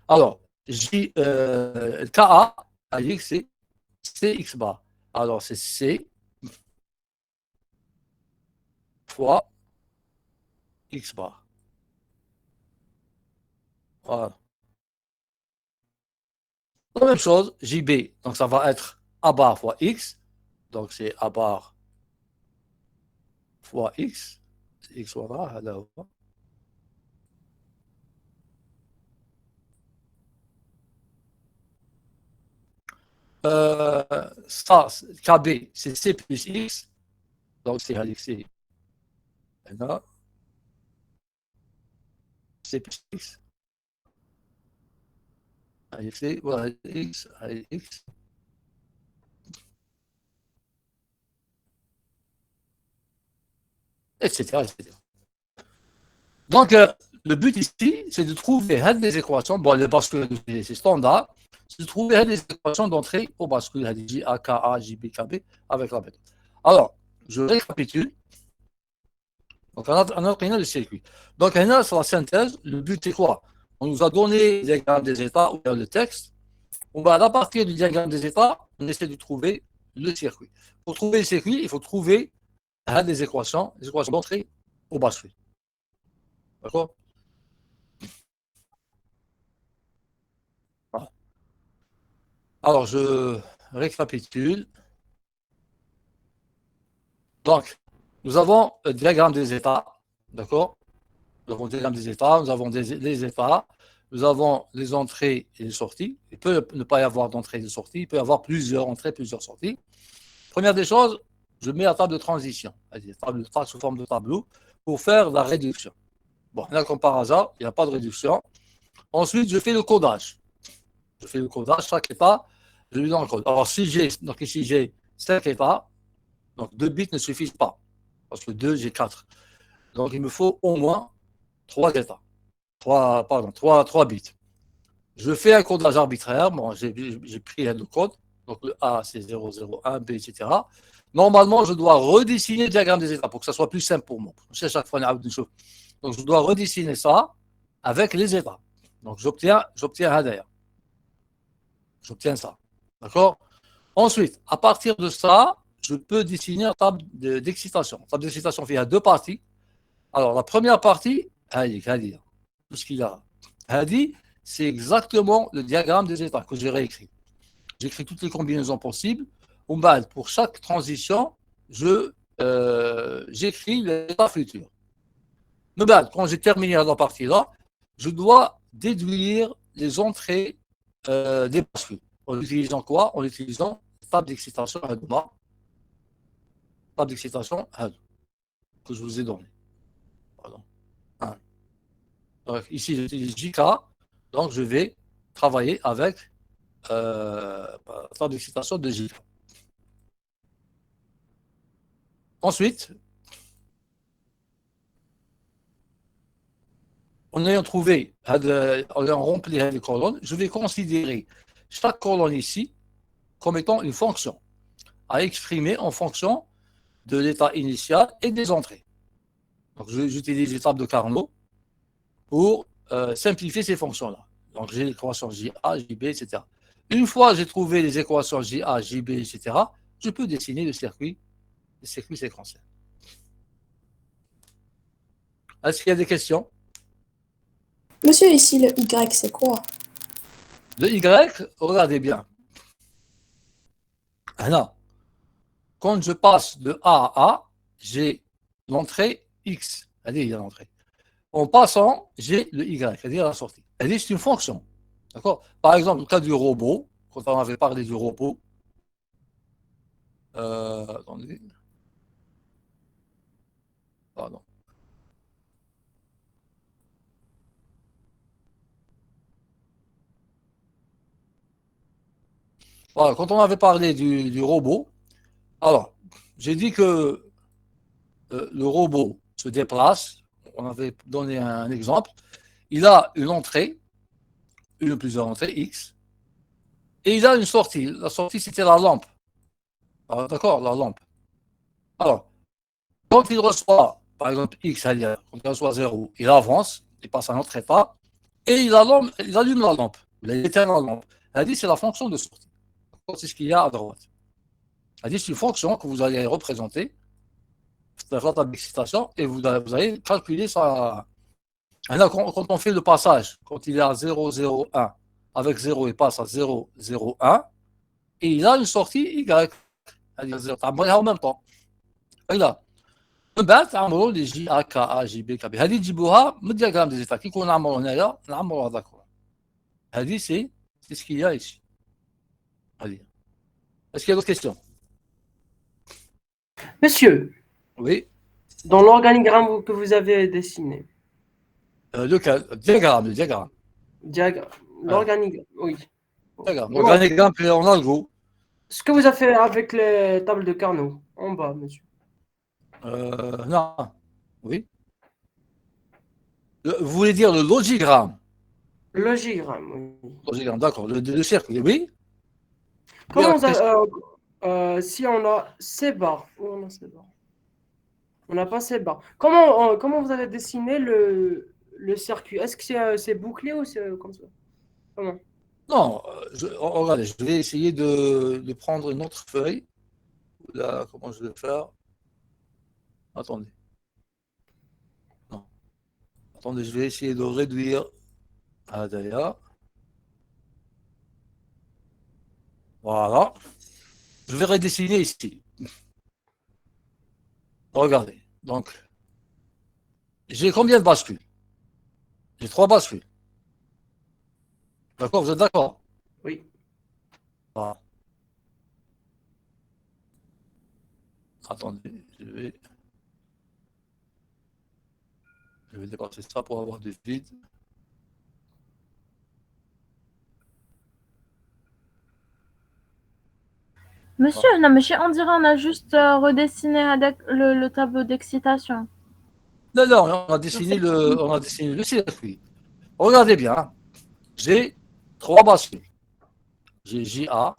Alors, KA, c'est CX bar. Alors, c'est C fois X bar. Voilà. La même chose, JB, donc ça va être A bar fois X. Donc c'est A bar fois X. X voilà, là. Ça, KB, c'est C plus X. Donc c'est C. Là. C plus X. C, voilà, X, X. Etc. Donc, le but ici, c'est de trouver des équations, bon, les bascules, c'est standard, c'est de trouver des équations d'entrée au bascule, J, A, K, A, J, B, K, B, avec la méthode. Alors, je récapitule. Donc, on a le circuit. Donc, on a sur la synthèse, le but est quoi? On nous a donné le diagramme des états ou le texte. On va, à partir du diagramme des états, on essaie de trouver le circuit. Pour trouver le circuit, il faut trouver des équations d'entrée au bascule. D'accord? Voilà. Alors, je récapitule. Donc, nous avons le diagramme des états. D'accord? Nous avons le diagramme des états, nous avons les états, nous avons les entrées et les sorties. Il peut ne pas y avoir d'entrée et de sortie, il peut y avoir plusieurs entrées, plusieurs sorties. Première des choses, je mets la table de transition, table sous forme de tableau, pour faire la réduction. Bon, là, comme par hasard, il n'y a pas de réduction. Ensuite, je fais le codage. Je fais le codage, chaque état, je lui donne le code. Alors, si j'ai, donc ici, j'ai 5 états, donc 2 bits ne suffisent pas. Parce que 2, j'ai 4. Donc, il me faut au moins 3 états. 3 bits. Je fais un codage arbitraire. Bon, j'ai pris le code. Donc, le A, c'est 0, 0, 1, B, etc. Normalement, je dois redessiner le diagramme des états pour que ça soit plus simple pour moi. C'est chaque fois une chose. Donc, je dois redessiner ça avec les états. Donc, j'obtiens un d'ailleurs. J'obtiens ça. D'accord? Ensuite, à partir de ça, je peux dessiner une table d'excitation. Table d'excitation, il y a 2 parties. Alors, la première partie, tout ce qu'il a. Hadi, c'est exactement le diagramme des états que j'ai réécrit. J'écris toutes les combinaisons possibles. Pour chaque transition, j'écris l'état futur. Quand j'ai terminé la partie-là, je dois déduire les entrées des bascules. En utilisant quoi? En utilisant table d'excitation Hadouma. Table d'excitation Hadouma que je vous ai donné. Pardon. Donc, ici, j'utilise JK, donc je vais travailler avec la table d'excitation de JK. Ensuite, en ayant trouvé, en ayant rempli les colonnes, je vais considérer chaque colonne ici comme étant une fonction à exprimer en fonction de l'état initial et des entrées. Donc, j'utilise les tables de Carnot pour simplifier ces fonctions-là. Donc, j'ai l'équation JA, JB, etc. Une fois que j'ai trouvé les équations JA, JB, etc., je peux dessiner le circuit séquentiel. Est-ce qu'il y a des questions? Monsieur, ici, le Y, c'est quoi? Le Y, regardez bien. Là, quand je passe de A à A, j'ai l'entrée X. Allez, il y a l'entrée. En passant, j'ai le Y, c'est-à-dire la sortie. C'est-à-dire c'est une fonction. D'accord? Par exemple, le cas du robot, quand on avait parlé du robot, attendez. Pardon. Voilà, quand on avait parlé du robot, alors, j'ai dit que le robot se déplace, on avait donné un exemple, il a une entrée, une ou plusieurs entrées, X, et il a une sortie. La sortie, c'était la lampe. Ah, d'accord, la lampe. Alors, quand il reçoit, par exemple, X, c'est-à-dire, quand il reçoit 0, il avance, il passe à un autre état, et il allume la lampe. Il éteint la lampe. Elle dit c'est la fonction de sortie. C'est ce qu'il y a à droite. Elle dit c'est une fonction que vous allez représenter, c'est la table d'excitation, et vous allez calculer ça. Là, quand on fait le passage, quand il est à 0, 0, 1, avec 0, il passe à 0, 0, 1, et il a une sortie Y. C'est-à-dire, en même temps. Là. من بعد تعملوا لي جي ا كا ا جي بي كا بي هذه تجيبوها من الدياغرام دي زيتا كي نكون نعملوا هنايا نعملوا هذاك هذه سي سكيا ايش هذه est-ce qu'il y a d'autres questions? Monsieur, Oui. dans l'organigramme que vous avez dessiné, Le diagramme. L'organigramme, oui. L'organigramme en algo. Ce que vous avez fait avec les tables de Carnot, en bas, monsieur. Non. Oui. Vous voulez dire le logigramme? Logigramme, oui. Logigramme, d'accord. Le cercle, oui. Comment si on a ces barres, où on a ces barres? On n'a pas ces barres. Comment vous avez dessiné le circuit? Est-ce que c'est bouclé ou c'est comme ça? Comment? Non, regardez, je vais essayer de prendre une autre feuille. Là, comment je vais faire? Attendez. Non. Attendez, je vais essayer de réduire à Daya. Voilà. Je vais redessiner ici. Regardez. Donc, j'ai combien de bascules? J'ai 3 bascules. D'accord, vous êtes d'accord? Oui. Voilà. Attendez, je vais dépasser ça pour avoir du vide. Monsieur, non, mais on dirait on a juste redessiné le tableau d'excitation. Non, on a dessiné le circuit. Regardez bien. J'ai 3 bascules. J'ai JA,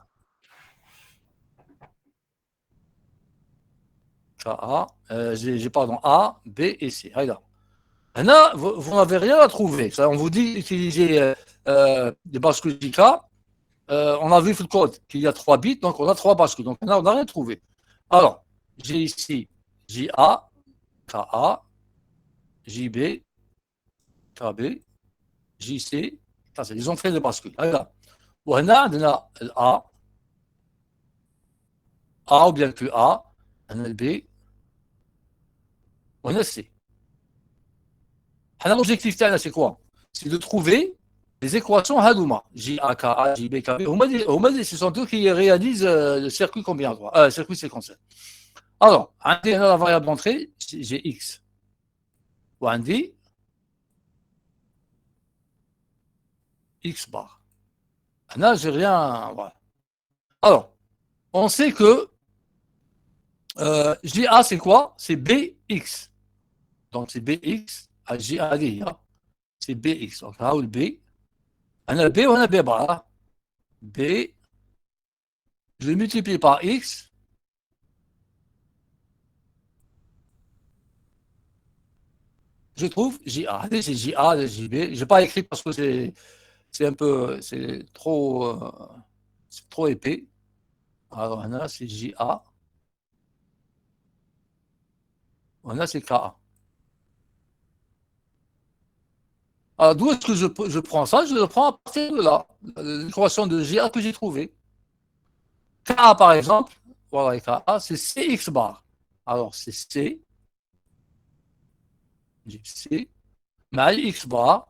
KA, j'ai pardon, A, B et C. Regarde. Là, vous n'avez rien à trouver. Ça, on vous dit d'utiliser des bascules JK. On a vu sur le code qu'il y a 3 bits, donc on a 3 bascules. Donc là, on n'a rien trouvé. Alors, j'ai ici JA, KA, JB, KB, JC. Ça, c'est les entrées de bascule. Regarde. وهنا عندنا A ou bien que A, on a le B, on a le C. L'objectif c'est quoi? C'est de trouver les équations Hadouma. J, A, K, A, J, B, K, B. Ce sont eux qui réalisent le circuit combinatoire, le circuit séquentiel. Alors, on a la variable d'entrée, j'ai X. On dit X bar. Là, j'ai rien. Voilà. Alors, on sait que JA, c'est quoi? C'est BX. Donc, c'est BX à JA. C'est BX. Donc, là où le B. On a B, on a B bar. B. Je le multiplie par X. Je trouve JA. C'est JA, JB. Je n'ai pas écrit parce que c'est un peu. C'est trop épais. Alors, on a c'est JA. On a c'est KA. Alors, d'où est-ce que je prends ça? Je le prends à partir de là. L'équation de JA que j'ai trouvée. KA, par exemple, voilà, et KA, c'est CX bar. Alors, c'est C, C, mal X bar.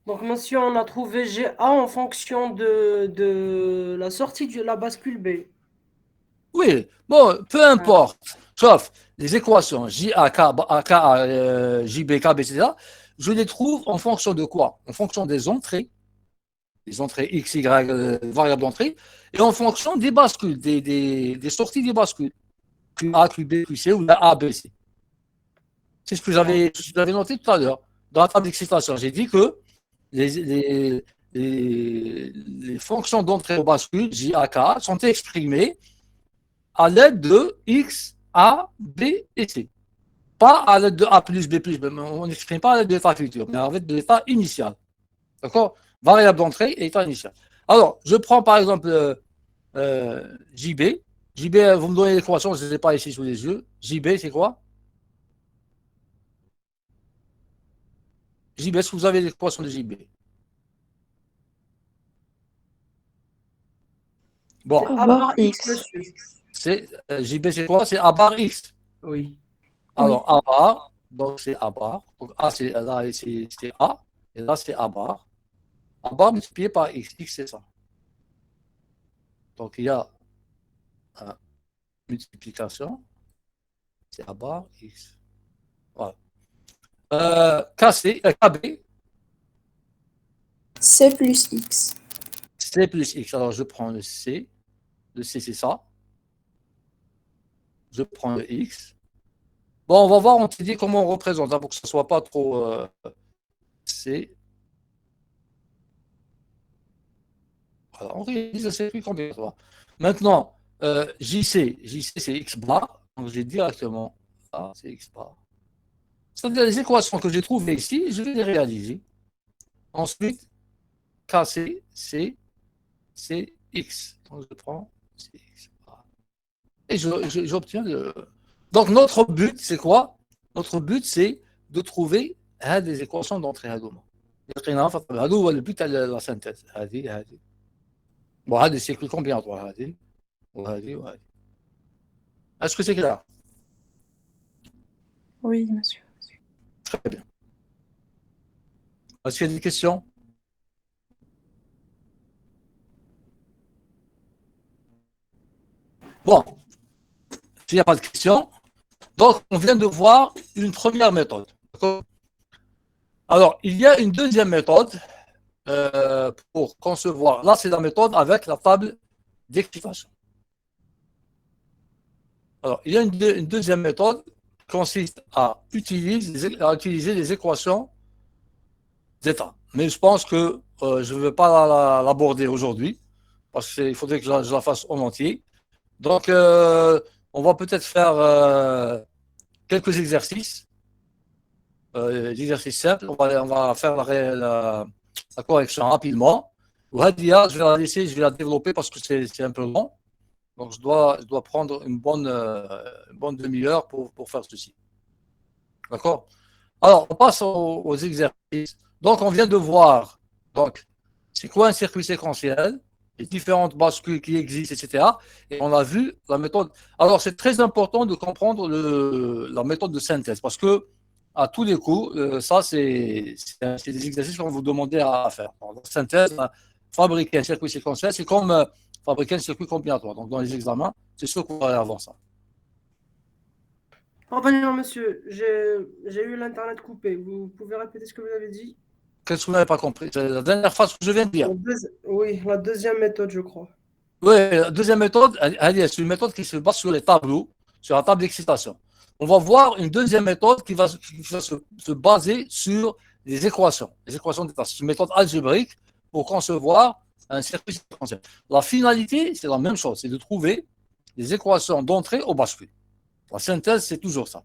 Donc, monsieur, on a trouvé GA en fonction de la sortie de la bascule B. Oui, bon, peu importe, sauf les équations J, A, K, J, B, K, B, etc., je les trouve en fonction de quoi? En fonction des entrées X, Y, variables d'entrée, et en fonction des bascules, des sorties des bascules. QA, QB, QC ou la A, B, C. C'est ce que j'avais noté tout à l'heure. Dans la table d'excitation, j'ai dit que les fonctions d'entrée au bascule, J, A, K, sont exprimées à l'aide de X, A, B et C. Pas à l'aide de A plus, B plus, B. On n'exprime pas à l'aide de l'état futur, mais à l'aide de l'état initial. D'accord? Variable d'entrée et état initial. Alors, je prends par exemple JB. JB, vous me donnez l'équation, je ne les ai pas ici sous les yeux. JB, c'est quoi? JB, est-ce que vous avez l'équation de JB? Bon. C'est A bar X, monsieur. JB, c'est quoi? C'est A bar X. Oui. Alors, A bar, donc c'est A bar. Donc, A, c'est là, c'est A. Et là, c'est A bar. A bar multiplié par X. X, c'est ça. Donc, il y a multiplication. C'est A bar X. Voilà. KB. C plus X. C plus X. Alors, je prends le C. Le C, c'est ça. Je prends le X. Bon, on va voir, on te dit comment on représente, hein, pour que ce ne soit pas trop C. Voilà, on réalise le circuit combinatoire. Maintenant, JC, c'est X bar. Donc, j'ai directement, c'est X bar. C'est-à-dire les équations que j'ai trouvées ici, je vais les réaliser. Ensuite, KC, c'est X. Donc, je prends CX. Et j'obtiens le... Donc, notre but, c'est quoi? Notre but, c'est de trouver des équations d'entrée à دوما. هذا هو البيت على la synthèse. هذه bon, هذه circuit combinatoire. وهذه. Est-ce que c'est clair? Oui, monsieur. Très bien. Est-ce qu'il y a des questions? Bon, s'il n'y a pas de questions, donc on vient de voir une première méthode. Alors, il y a une deuxième méthode pour concevoir. Là, c'est la méthode avec la table d'excitation. Alors, il y a une deuxième méthode qui consiste à utiliser les équations d'état. Mais je pense que je ne vais pas l'aborder aujourd'hui, parce qu'il faudrait que je la fasse en entier. Donc, on va peut-être faire quelques exercices, des exercices simples. On va faire la correction rapidement. Hadia, je vais la laisser, je vais la développer parce que c'est un peu long. Donc, je dois prendre une bonne demi-heure pour faire ceci. D'accord? Alors, on passe aux exercices. Donc, on vient de voir, donc, c'est quoi un circuit séquentiel, les différentes bascules qui existent, etc. Et on a vu la méthode. Alors, c'est très important de comprendre la méthode de synthèse parce que, à tous les coups, ça, c'est des exercices qu'on vous demandait à faire. Donc, la synthèse, fabriquer un circuit séquentiel, c'est comme fabriquer un circuit combinatoire. Donc, dans les examens, c'est sûr qu'on va aller avant ça. Pardonnez-moi, monsieur, j'ai eu l'Internet coupé. Vous pouvez répéter ce que vous avez dit? Qu'est-ce que vous n'avez pas compris? C'est la dernière phrase que je viens de dire. Oui, la deuxième méthode, je crois. Oui, la deuxième méthode, c'est une méthode qui se base sur les tableaux, sur la table d'excitation. On va voir une deuxième méthode qui va se baser sur les équations d'état. C'est une méthode algébrique pour concevoir un circuit séquentiel. La finalité, c'est la même chose, c'est de trouver les équations d'entrée au bascule. La synthèse, c'est toujours ça.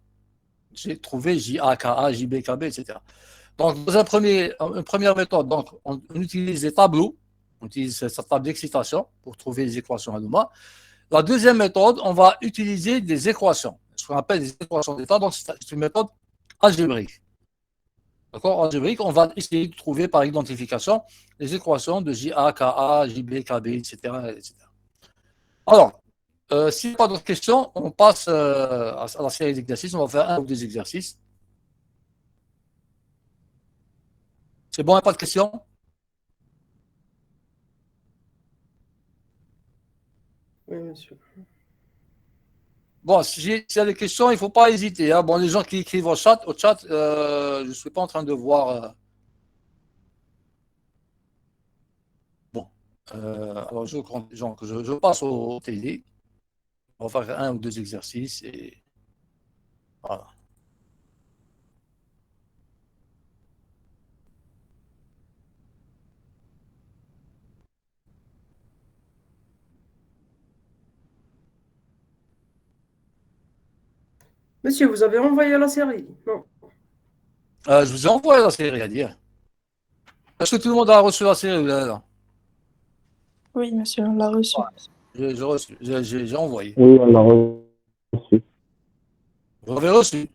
J'ai trouvé JA, KA, JB, KB, etc. Donc, dans une première méthode, donc, on utilise les tableaux, on utilise cette table d'excitation pour trouver les équations à Nouma. La deuxième méthode, on va utiliser des équations, ce qu'on appelle des équations d'état. Donc, c'est une méthode algébrique. D'accord, algébrique, on va essayer de trouver par identification les équations de JA, KA, JB, KB, etc. etc. Alors, s'il n'y a pas d'autres questions, on passe à la série d'exercices. On va faire un ou deux exercices. C'est bon, il n'y a pas de questions? Oui, monsieur. Bon, s'il y a des questions, il ne faut pas hésiter. Hein. Bon, les gens qui écrivent au chat, je ne suis pas en train de voir. Bon, alors je passe au télé. On va faire un ou deux exercices et voilà. Monsieur, vous avez envoyé la série? Non. Je vous ai envoyé la série à dire. Est-ce que tout le monde a reçu la série là? Oui, monsieur, on l'a reçu. J'ai envoyé. Oui, on l'a reçu. Vous l'avez reçu?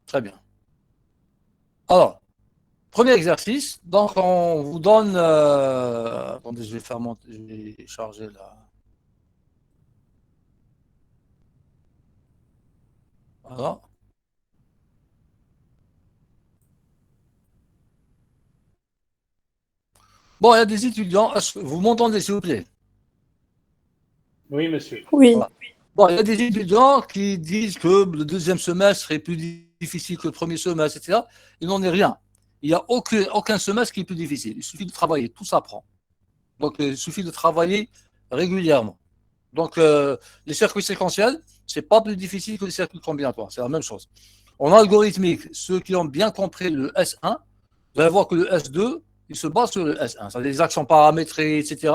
Très bien. Alors, premier exercice. Donc, on vous donne. Attendez, je vais charger là. Voilà. Bon, il y a des étudiants. Vous m'entendez, s'il vous plaît? Oui, monsieur. Oui. Voilà. Bon, il y a des étudiants qui disent que le deuxième semestre est plus difficile que le premier semestre, etc. Il n'en est rien. Il n'y a aucun semestre qui est plus difficile. Il suffit de travailler, tout s'apprend. Donc, il suffit de travailler régulièrement. Donc, les circuits séquentiels, ce n'est pas plus difficile que les circuits combinatoires. C'est la même chose. En algorithmique, ceux qui ont bien compris le S1, vous allez voir que le S2, il se base sur le S1. C'est des actions paramétrées, etc.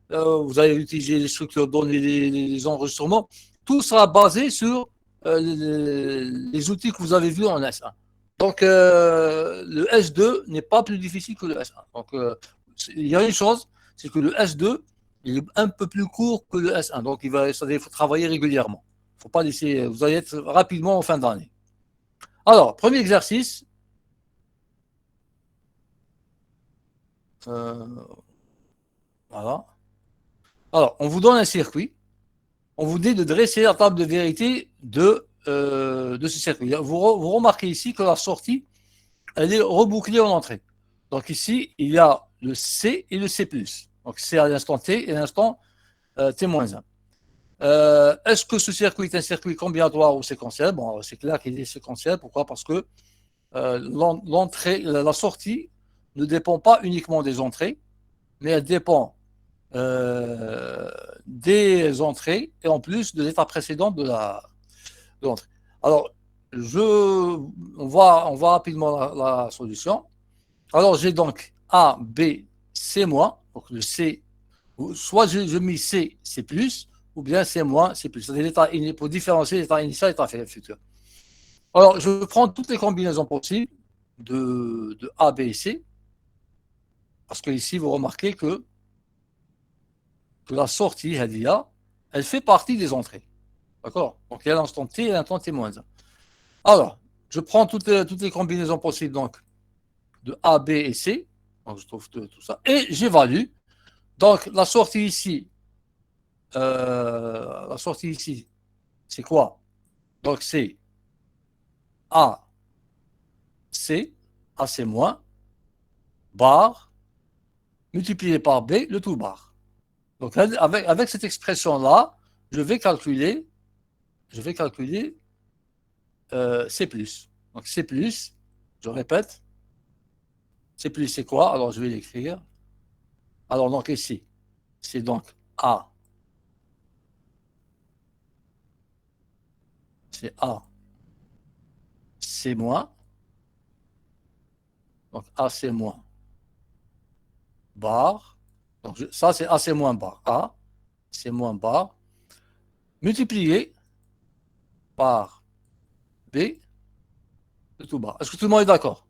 Vous allez utiliser les structures de données, les enregistrements. Tout sera basé sur les outils que vous avez vus en S1. Donc, le S2 n'est pas plus difficile que le S1. Donc, il y a une chose, c'est que le S2, il est un peu plus court que le S1. Donc, il faut travailler régulièrement. Il ne faut pas laisser. Vous allez être rapidement en fin d'année. Alors, premier exercice. Voilà. Alors, on vous donne un circuit. On vous dit de dresser la table de vérité de ce circuit. Vous remarquez ici que la sortie, elle est rebouclée en entrée. Donc ici, il y a le C et le C+. Donc C à l'instant T et à l'instant T-1. Est-ce que ce circuit est un circuit combinatoire ou séquentiel? Bon, c'est clair qu'il est séquentiel. Pourquoi? Parce que la sortie ne dépend pas uniquement des entrées, mais elle dépend des entrées et en plus de l'état précédent de l'entrée. Alors, on voit rapidement la solution. Alors, j'ai donc A, B, C-, donc le C, soit je mets C, C+, ou bien C-, C+. C'est-à-dire pour différencier l'état initial et l'état futur. Alors, je prends toutes les combinaisons possibles de A, B et C, parce que ici, vous remarquez que la sortie, elle fait partie des entrées. D'accord? Donc, il y a l'instant T et l'instant T-1. Alors, je prends toutes les combinaisons possibles donc, de A, B et C. Donc, je trouve tout ça. Et j'évalue. Donc, la sortie ici, c'est quoi? Donc, c'est A, C, AC-, bar, multiplié par B, le tout bar. Donc, avec cette expression-là, je vais calculer C+. Donc, C+, je répète, C+, c'est quoi? Alors, je vais l'écrire. Alors, donc, ici, c'est donc A. C'est A, C-. Donc, AC-, bar. Donc, ça, c'est AC- bar. A, C- bar, multiplié par B, le tout bar. Est-ce que tout le monde est d'accord?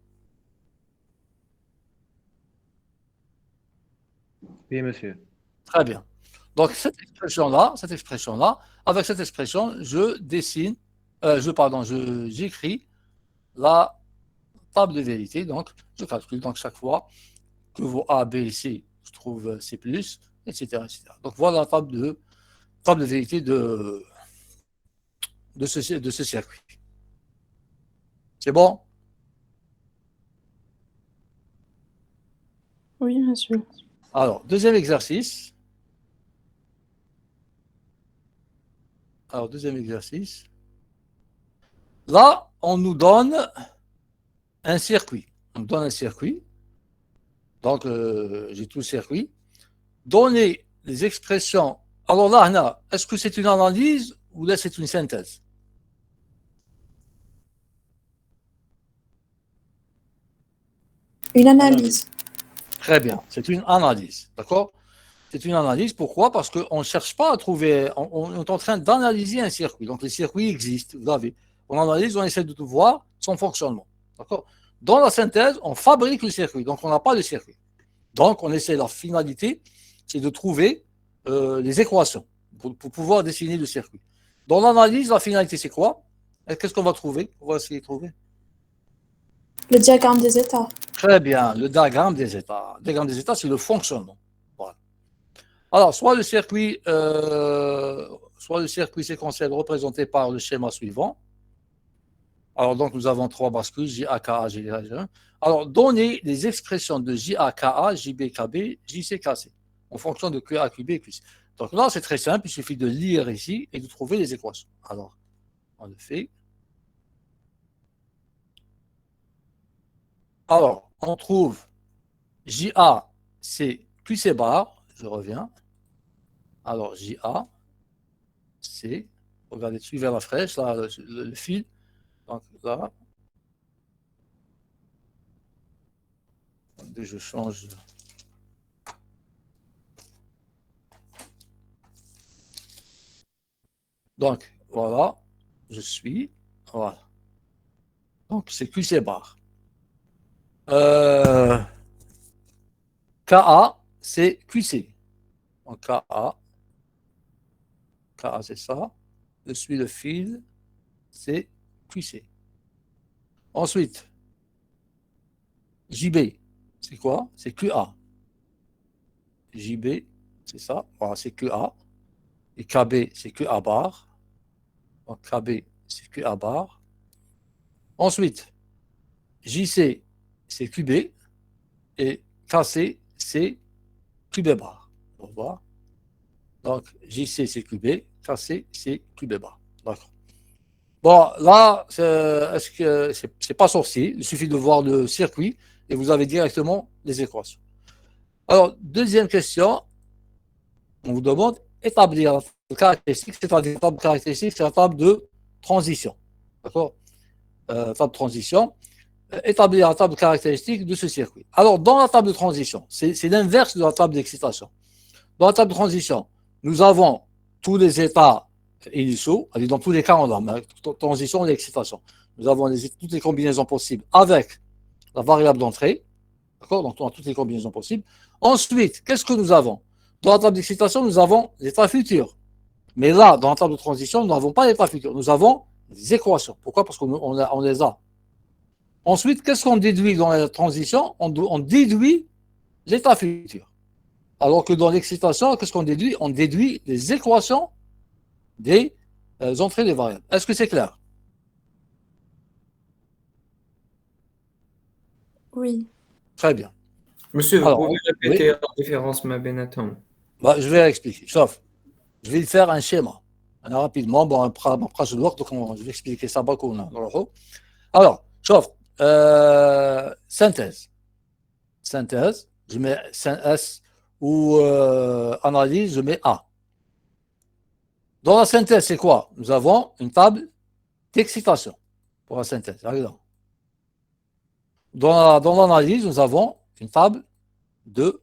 Oui, monsieur. Très bien. Donc, cette expression-là, avec cette expression, j'écris la table de vérité. Donc, je calcule donc chaque fois que vos A, B et C, je trouve C+, etc., etc. Donc, voilà la table de vérité de ce circuit. C'est bon? Oui, monsieur. Alors, deuxième exercice. Là, on nous donne un circuit. On nous donne un circuit. Donc, j'ai tout le circuit. Donner les expressions. Alors là, Hana, est-ce que c'est une analyse ou là, c'est une synthèse? Une analyse. Très bien, c'est une analyse. D'accord? C'est une analyse. Pourquoi? Parce qu'on ne cherche pas à trouver. On est en train d'analyser un circuit. Donc, le circuit existe. Vous avez. On analyse, on essaie de voir son fonctionnement. D'accord? Dans la synthèse, on fabrique le circuit. Donc, on n'a pas de circuit. Donc, on essaie, la finalité, c'est de trouver les équations pour pouvoir dessiner le circuit. Dans l'analyse, la finalité, c'est quoi? Qu'est-ce qu'on va trouver? On va essayer de trouver. Le diagramme des états. Très bien, le diagramme des états. Le diagramme des états, c'est le fonctionnement. Voilà. Alors, soit le circuit séquentiel représenté par le schéma suivant. Alors, donc, nous avons trois bascules, JA, KA, JA. Alors, donnez les expressions de JA, KA, JB, KB, JC, KC, en fonction de QA, QB et QC. Donc là, c'est très simple, il suffit de lire ici et de trouver les équations. Alors, on le fait. Alors, on trouve JA, c'est QC bar, je reviens. Alors, JA, c'est, regardez, suivez la flèche, là, le fil. Donc là, je change. Donc, voilà, je suis, voilà. Donc, c'est QC bar. KA, c'est QC. Donc, KA, c'est ça. Je suis le fil, c'est QC. Ensuite, JB, c'est quoi? C'est QA. JB, c'est ça. Voilà, c'est QA. Et KB, c'est QA bar. Donc, KB, c'est QA bar. Ensuite, JC, c'est QB. Et KC, c'est QB bar. On voit. Donc, JC, c'est QB. KC, c'est QB bar. D'accord. Bon, là, est-ce que c'est pas sorcier? Il suffit de voir le circuit et vous avez directement les équations. Alors, deuxième question. On vous demande établir la table caractéristique. C'est-à-dire la table caractéristique, c'est la table de transition. D'accord? Table de transition. Établir la table caractéristique de ce circuit. Alors, dans la table de transition, c'est l'inverse de la table d'excitation. Dans la table de transition, nous avons tous les états initiaux, dans tous les cas, on a transition et excitation. Nous avons toutes les combinaisons possibles avec la variable d'entrée. D'accord? Donc, on a toutes les combinaisons possibles. Ensuite, qu'est-ce que nous avons? Dans la table d'excitation, nous avons l'état futur. Mais là, dans la table de transition, nous n'avons pas l'état futur. Nous avons des équations. Pourquoi? Parce qu'on les a. Ensuite, qu'est-ce qu'on déduit dans la transition? On déduit l'état futur. Alors que dans l'excitation, qu'est-ce qu'on déduit? On déduit les équations des entrées des variables. Est-ce que c'est clair? Oui. Très bien. Monsieur, vous Alors, pouvez répéter oui. la différence ma benatom. Je vais expliquer. Sauf, je vais faire un schéma. Rapidement, après je dois, donc je vais expliquer ça. Alors, sauf, synthèse. Synthèse, je mets S ou analyse, je mets A. Dans la synthèse, c'est quoi? Nous avons une table d'excitation pour la synthèse. Dans l'analyse, nous avons une table de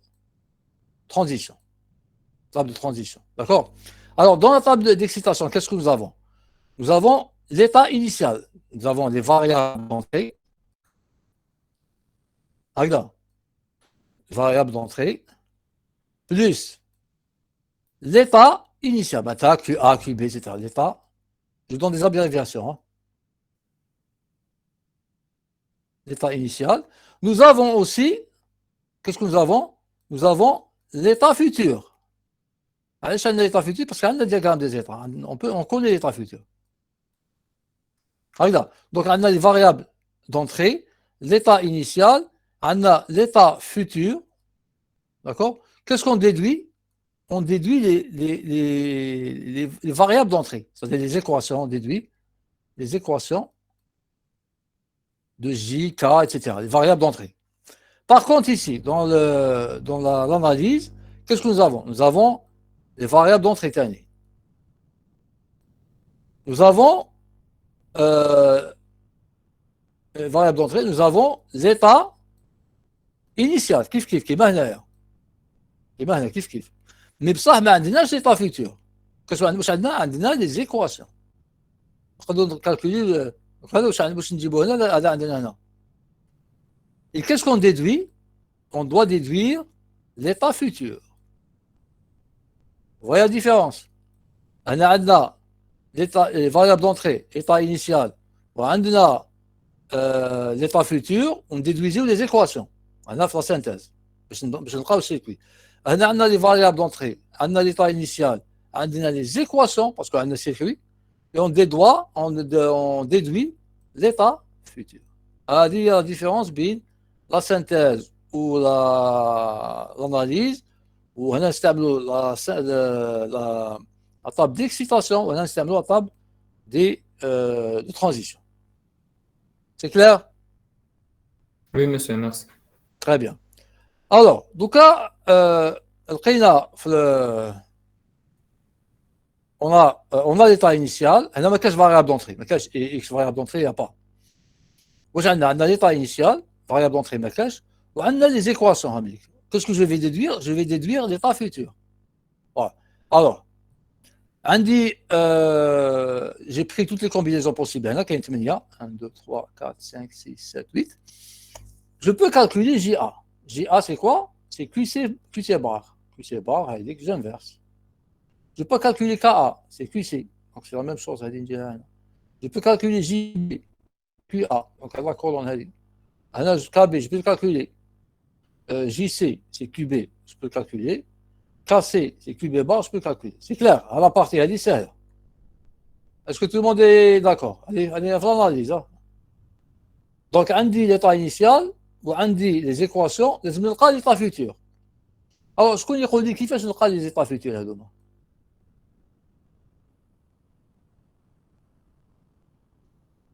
transition. Table de transition. D'accord? Alors, dans la table d'excitation, qu'est-ce que nous avons? Nous avons l'état initial. Nous avons les variables d'entrée. Regarde. Variable d'entrée. Plus l'état initial. Bêta, QA, QB, etc. L'état. Je donne des abréviations. l'état initial. Nous avons aussi, qu'est-ce que nous avons? Nous avons l'état futur. Allez, c'est l'état futur parce qu'on a le diagramme des états. On connaît l'état futur. Regarde. Donc, on a les variables d'entrée, l'état initial, on a l'état futur. D'accord? Qu'est-ce qu'on déduit? On déduit les variables d'entrée, c'est-à-dire les équations, on déduit les équations de J, K, etc., les variables d'entrée. Par contre, ici, dans l'analyse, qu'est-ce que nous avons? Nous avons les variables d'entrée ternées. Nous avons les variables d'entrée, nous avons l'état initial, كيف كيما هنايا كيف كيف. Mais بصح ما عندناش l'état futur. واش عندنا les équations. نقدروا نكالكولي واش نجيبوا هنا هذا عندنا هنا. Et qu'est-ce qu'on déduit? On doit déduire l'état futur. Vous voyez la différence? On a les variables d'entrée, état initial, وعندنا l'état futur, on déduisait les équations. On a la synthèse. باش نلقاو السيركوي. هنا عندنا les variables d'entrée, عندنا l'état initial, عندنا les équations parce qu'on a le circuit et on déduit l'état futur. هذه هي la différence بين la synthèse ou l'analyse وهنا نستعملوا la table d'excitation وهنا نستعملوا la table de transition. C'est clair? Oui, monsieur, merci. Très bien. Alors, دوكا لقينا في on a l'état initial, هنا ما كاش variable d'entrée, ما كاش x variable d'entrée, il n'y a pas. واش عندنا l'état initial, variable d'entrée ما كاش, وعندنا les équations هامليك. Qu'est-ce que je vais déduire? Je vais déduire l'état futur. Voilà. Alors, عندي j'ai pris toutes les combinaisons possibles. هنا كاين 8 1 2 3 4 5 6 7 8. Je peux calculer JA. JA c'est quoi? C'est QC bar. QC bar, هذيك j'inverse. Je peux calculer KA, c'est QC. Donc c'est la même chose. Je peux calculer JB, QA. Donc la colonne هذه. هنا KB, je peux le calculer. JC, c'est QB, je peux le calculer. KC, c'est QB bar, je peux le calculer. C'est clair, à la partie, elle est sérieuse. Est-ce que tout le monde est d'accord? Allez, allez, l'analyse. Hein? Donc, on dit l'état initial, ou on dit les équations, les l'état futur. Alors, je connais qu'on dit qui fait les états futurs là demain.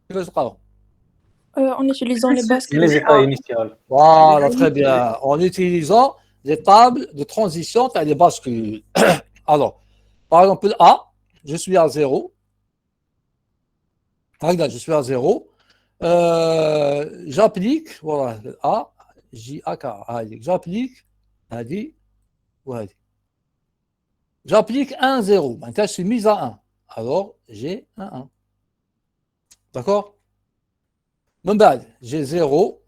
Qui fait En utilisant les bascules. Les états initiaux. Voilà, très bien. En utilisant les tables de transition, tu as les bascules. Alors, par exemple, A, je suis à 0. Regarde, je suis à 0. J'applique, voilà, A, J, A, K. J'applique, j'applique 1, 0. Maintenant, je suis mis à 1. Alors, j'ai 1, 1. D'accord? Mon bad, j'ai 0.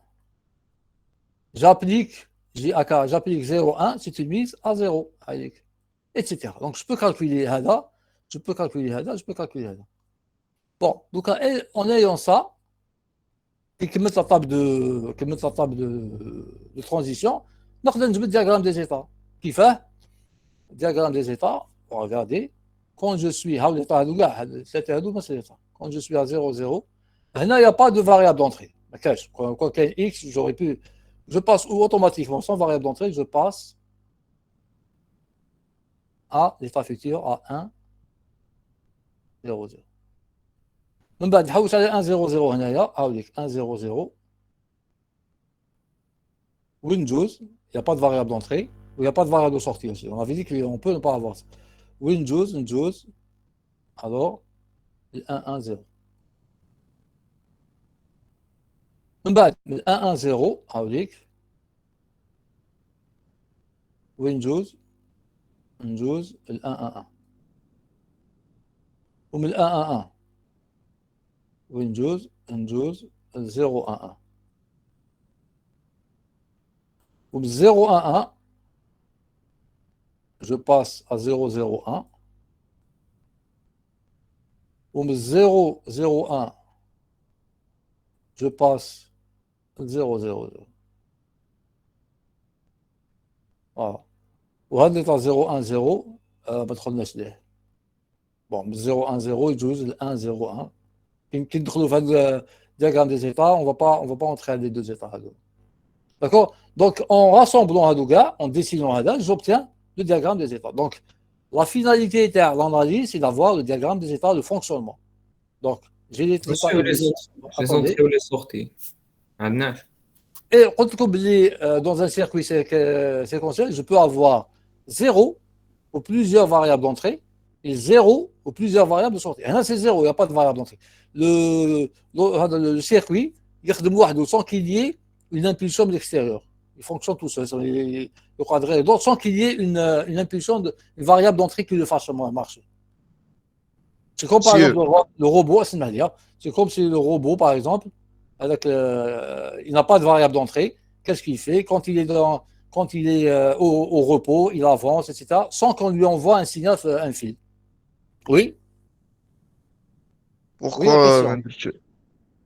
J'applique, j'applique 0, 1, c'est une mise à 0. Etc. Donc, je peux calculer Hada, je peux calculer Hada, je peux calculer Hada. Bon, donc en ayant ça, et qui met la table de transition, on a le diagramme des états. Qui fait? Diagramme des états, on va regarder. Quand je suis, quand je suis à 0, 0, il n'y a pas de variable d'entrée. Quand il y a X, j'aurais pu. Je passe automatiquement sans variable d'entrée, je passe à l'état futur à 1, 0, 0. من بعد نحوس على 1 0 0 هنايا هاوليك 1 0 0 Windows, il n'y a pas de variable d'entrée, ou il n'y a pas de variable de sortie aussi. On avait dit qu'on peut ne pas avoir ça. Windows, alors 1 1 0. من بعد 1 1 0 هاوليك Windows 1 1 1 ومن 1 1 1 Windows 0 1 1 ومن 0 1 1 je passe à 0 0 1 ومن 0 0 1 je passe 0 0 0. voilà. وهذا اللي طلع 0 1 0 ما دخلناش ليه. بون 0 1 0 يجوز ل 1 0 1. كي ندخلوا في هذا الدياغرام دي زيتا on va pas entrer à les deux états هذو. D'accord? Donc en rassemblant هذو كاع, en dessinant هذا, j'obtiens le diagramme des états. Donc la finalité de l'analyse, c'est d'avoir le diagramme des états de fonctionnement. Donc j'ai les Monsieur, les entrées ou les sorties. عندناش. Et قلت لكم بلي dans un circuit séquentiel, je peux avoir 0 ou plusieurs variables d'entrée et 0 ou plusieurs variables de sortie. Là, c'est 0, il n'y a pas de variable d'entrée. Le circuit, il y sans qu'il y ait une impulsion de l'extérieur. Il fonctionne tout seul. Le quadré donc sans qu'il y ait une impulsion, une variable d'entrée qui le fasse marcher. C'est comme par exemple le robot, c'est comme si le robot, par exemple, il n'a pas de variable d'entrée. Qu'est-ce qu'il fait quand il est au repos, il avance, etc., sans qu'on lui envoie un signal, un fil. Oui. Pourquoi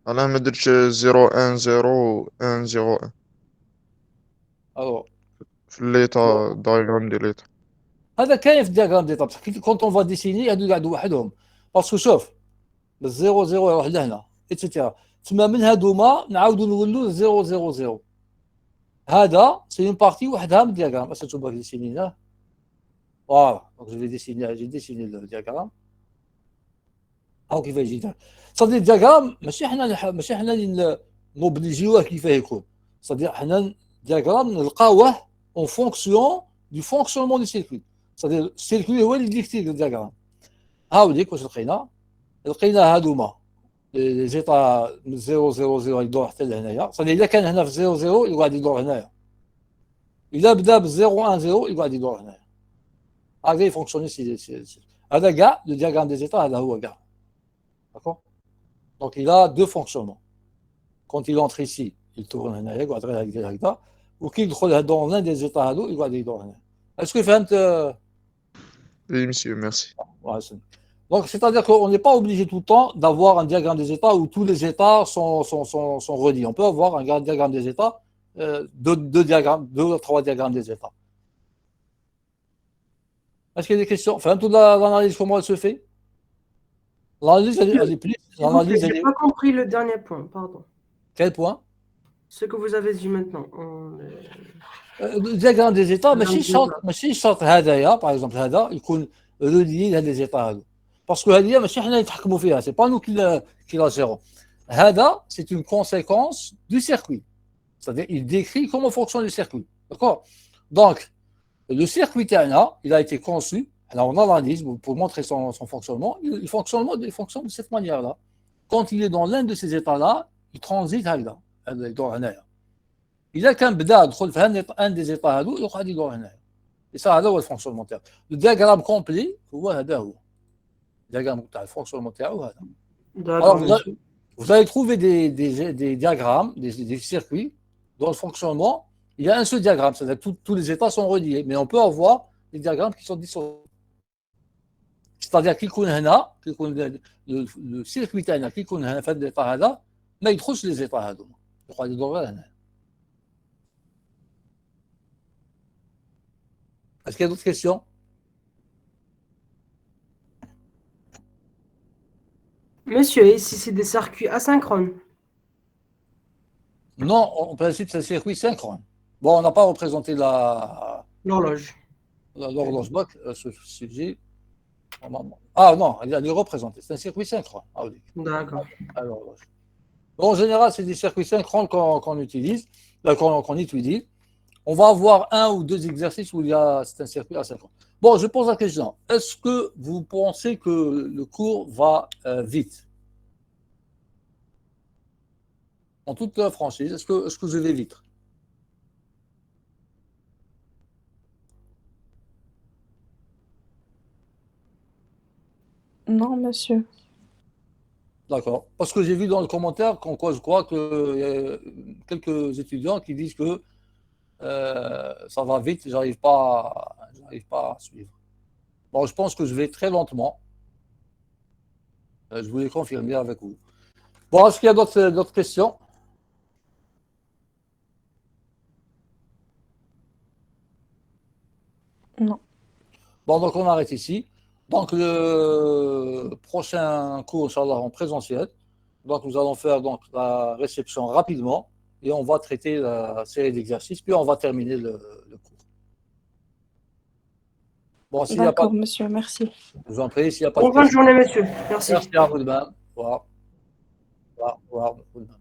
أنا ما درتش 0 1 0 1 0 1 Alors, في الليطة دايغرام ديال الليطة. هذا كاين في الدياغرام ديتاب. كونت اون فوا ديسيني هادو قاعدوا وحدهم. باسكو شوف الزيرو زيرو يروح لهنا اتسيتيرا. تما من هادوما نعاودوا نولوا 0 0 0. هذا سي اون بارتي وحدها من الدياغرام. اش تشوفوا ديسينينا فوالا. دونك جو في ديسيني الدياغرام. هاو كيف يجي. صديق الدياغرام ماشي حنا اللي نوبليجيوه كيف يكون. صديق حنا الدياغرام نلقاوه اون فونكسيون du fonctionnement du circuit. C'est-à-dire le circuit هو اللي ديكتي الدياغرام. هاوليك واش لقينا هادوما لي زيتا من 0 0 0 يدور حتى لهنايا. صديق الا كان هنا في 0 0 يقعد يدور هنايا. الا بدا ب 0 1 0 يقعد يدور هنايا. هكذا يفونكسيوني هذا كاع لو دياغرام دي زيتا هذا هو كاع. D'accord? Donc il a deux fonctionnements. Quand il entre ici, il tourne هنايا يقعد غير هكذا. وكي يدخل dans l'un des états هادو يقعد يدور هنا. Est-ce que فهمت؟ Oui, monsieur, merci. Donc, c'est-à-dire qu'on n'est pas obligé tout le temps d'avoir un diagramme des états où tous les états sont reliés. On peut avoir un diagramme des états, deux ou trois diagrammes des états. Est-ce qu'il y a des questions? Enfin, toute l'analyse, comment elle se fait? L'analyse, elle est plus. Je n'ai pas compris le dernier point, pardon. Quel point? Ce que vous avez dit maintenant. Le diagramme des états, ماشي شرط هذايا par exemple هذا يكون relié لهاد les états هادو. Parce que هذه ماشي حنا نتحكموا فيها, c'est pas nous qui la gérons. هذا c'est une conséquence du circuit. C'est-à-dire il décrit comment fonctionne le circuit. D'accord? Donc le circuit تاعنا, il a été conçu, alors on analyse pour montrer son fonctionnement, il fonctionne de cette manière-là. Quand il est dans l'un de ces états-là, il transite هكذا. يدور هنايا. إذا كان بدا دخل في ان دي زيتا هادو يقعد يدور هنايا. هذا هو الفونكسيونمون تاعو. لو دياغرام كومبلي هو هذا هو. الدياغرام تاع الفونكسيونمون تاعو هذا. Alors vous allez trouver des diagrammes, des circuits dans le fonctionnement. Il y a un seul diagramme, c'est-à-dire que tous les états sont reliés, mais on peut avoir des diagrammes qui sont dissociés. C'est-à-dire كي يكون هنا, كي يكون le circuit تاعنا كي يكون هنا في هذا الإطار هذا ما يدخلش لي زيتا هادو. يقعد يدور غير هنا. Est-ce qu'il y a d'autres questions? Monsieur, ici c'est des circuits asynchrones. Non, en principe c'est un circuit synchrone. Bon, on n'a pas représenté l'horloge. L'horloge bloc, ce sujet. Ah non, elle est représentée. C'est un circuit synchrone. Ah, oui. D'accord. Alors, bon, en général, c'est des circuits synchrones qu'on utilise, qu'on étudie. On va avoir un ou deux exercices où c'est un circuit asynchrone. Bon, je pose la question. Est-ce que vous pensez que le cours va vite? En toute franchise, est-ce que je vais vite? Non, monsieur. D'accord. Parce que j'ai vu dans le commentaire qu'en quoi je crois qu'il y a quelques étudiants qui disent que ça va vite, j'arrive pas à suivre. Bon, je pense que je vais très lentement. Je voulais confirmer avec vous. Bon, est-ce qu'il y a d'autres questions? Bon, donc on arrête ici. Donc le prochain cours, Inch'Allah, en présentiel. Donc nous allons faire donc, la réception rapidement et on va traiter la série d'exercices, puis on va terminer le cours. Bon, s'il n'y a pas D'accord, monsieur, merci. je vous en prie, s'il n'y a pas de Bonne questions. journée, monsieur. Merci. Merci à vous de même. Au revoir. Au revoir. Au revoir.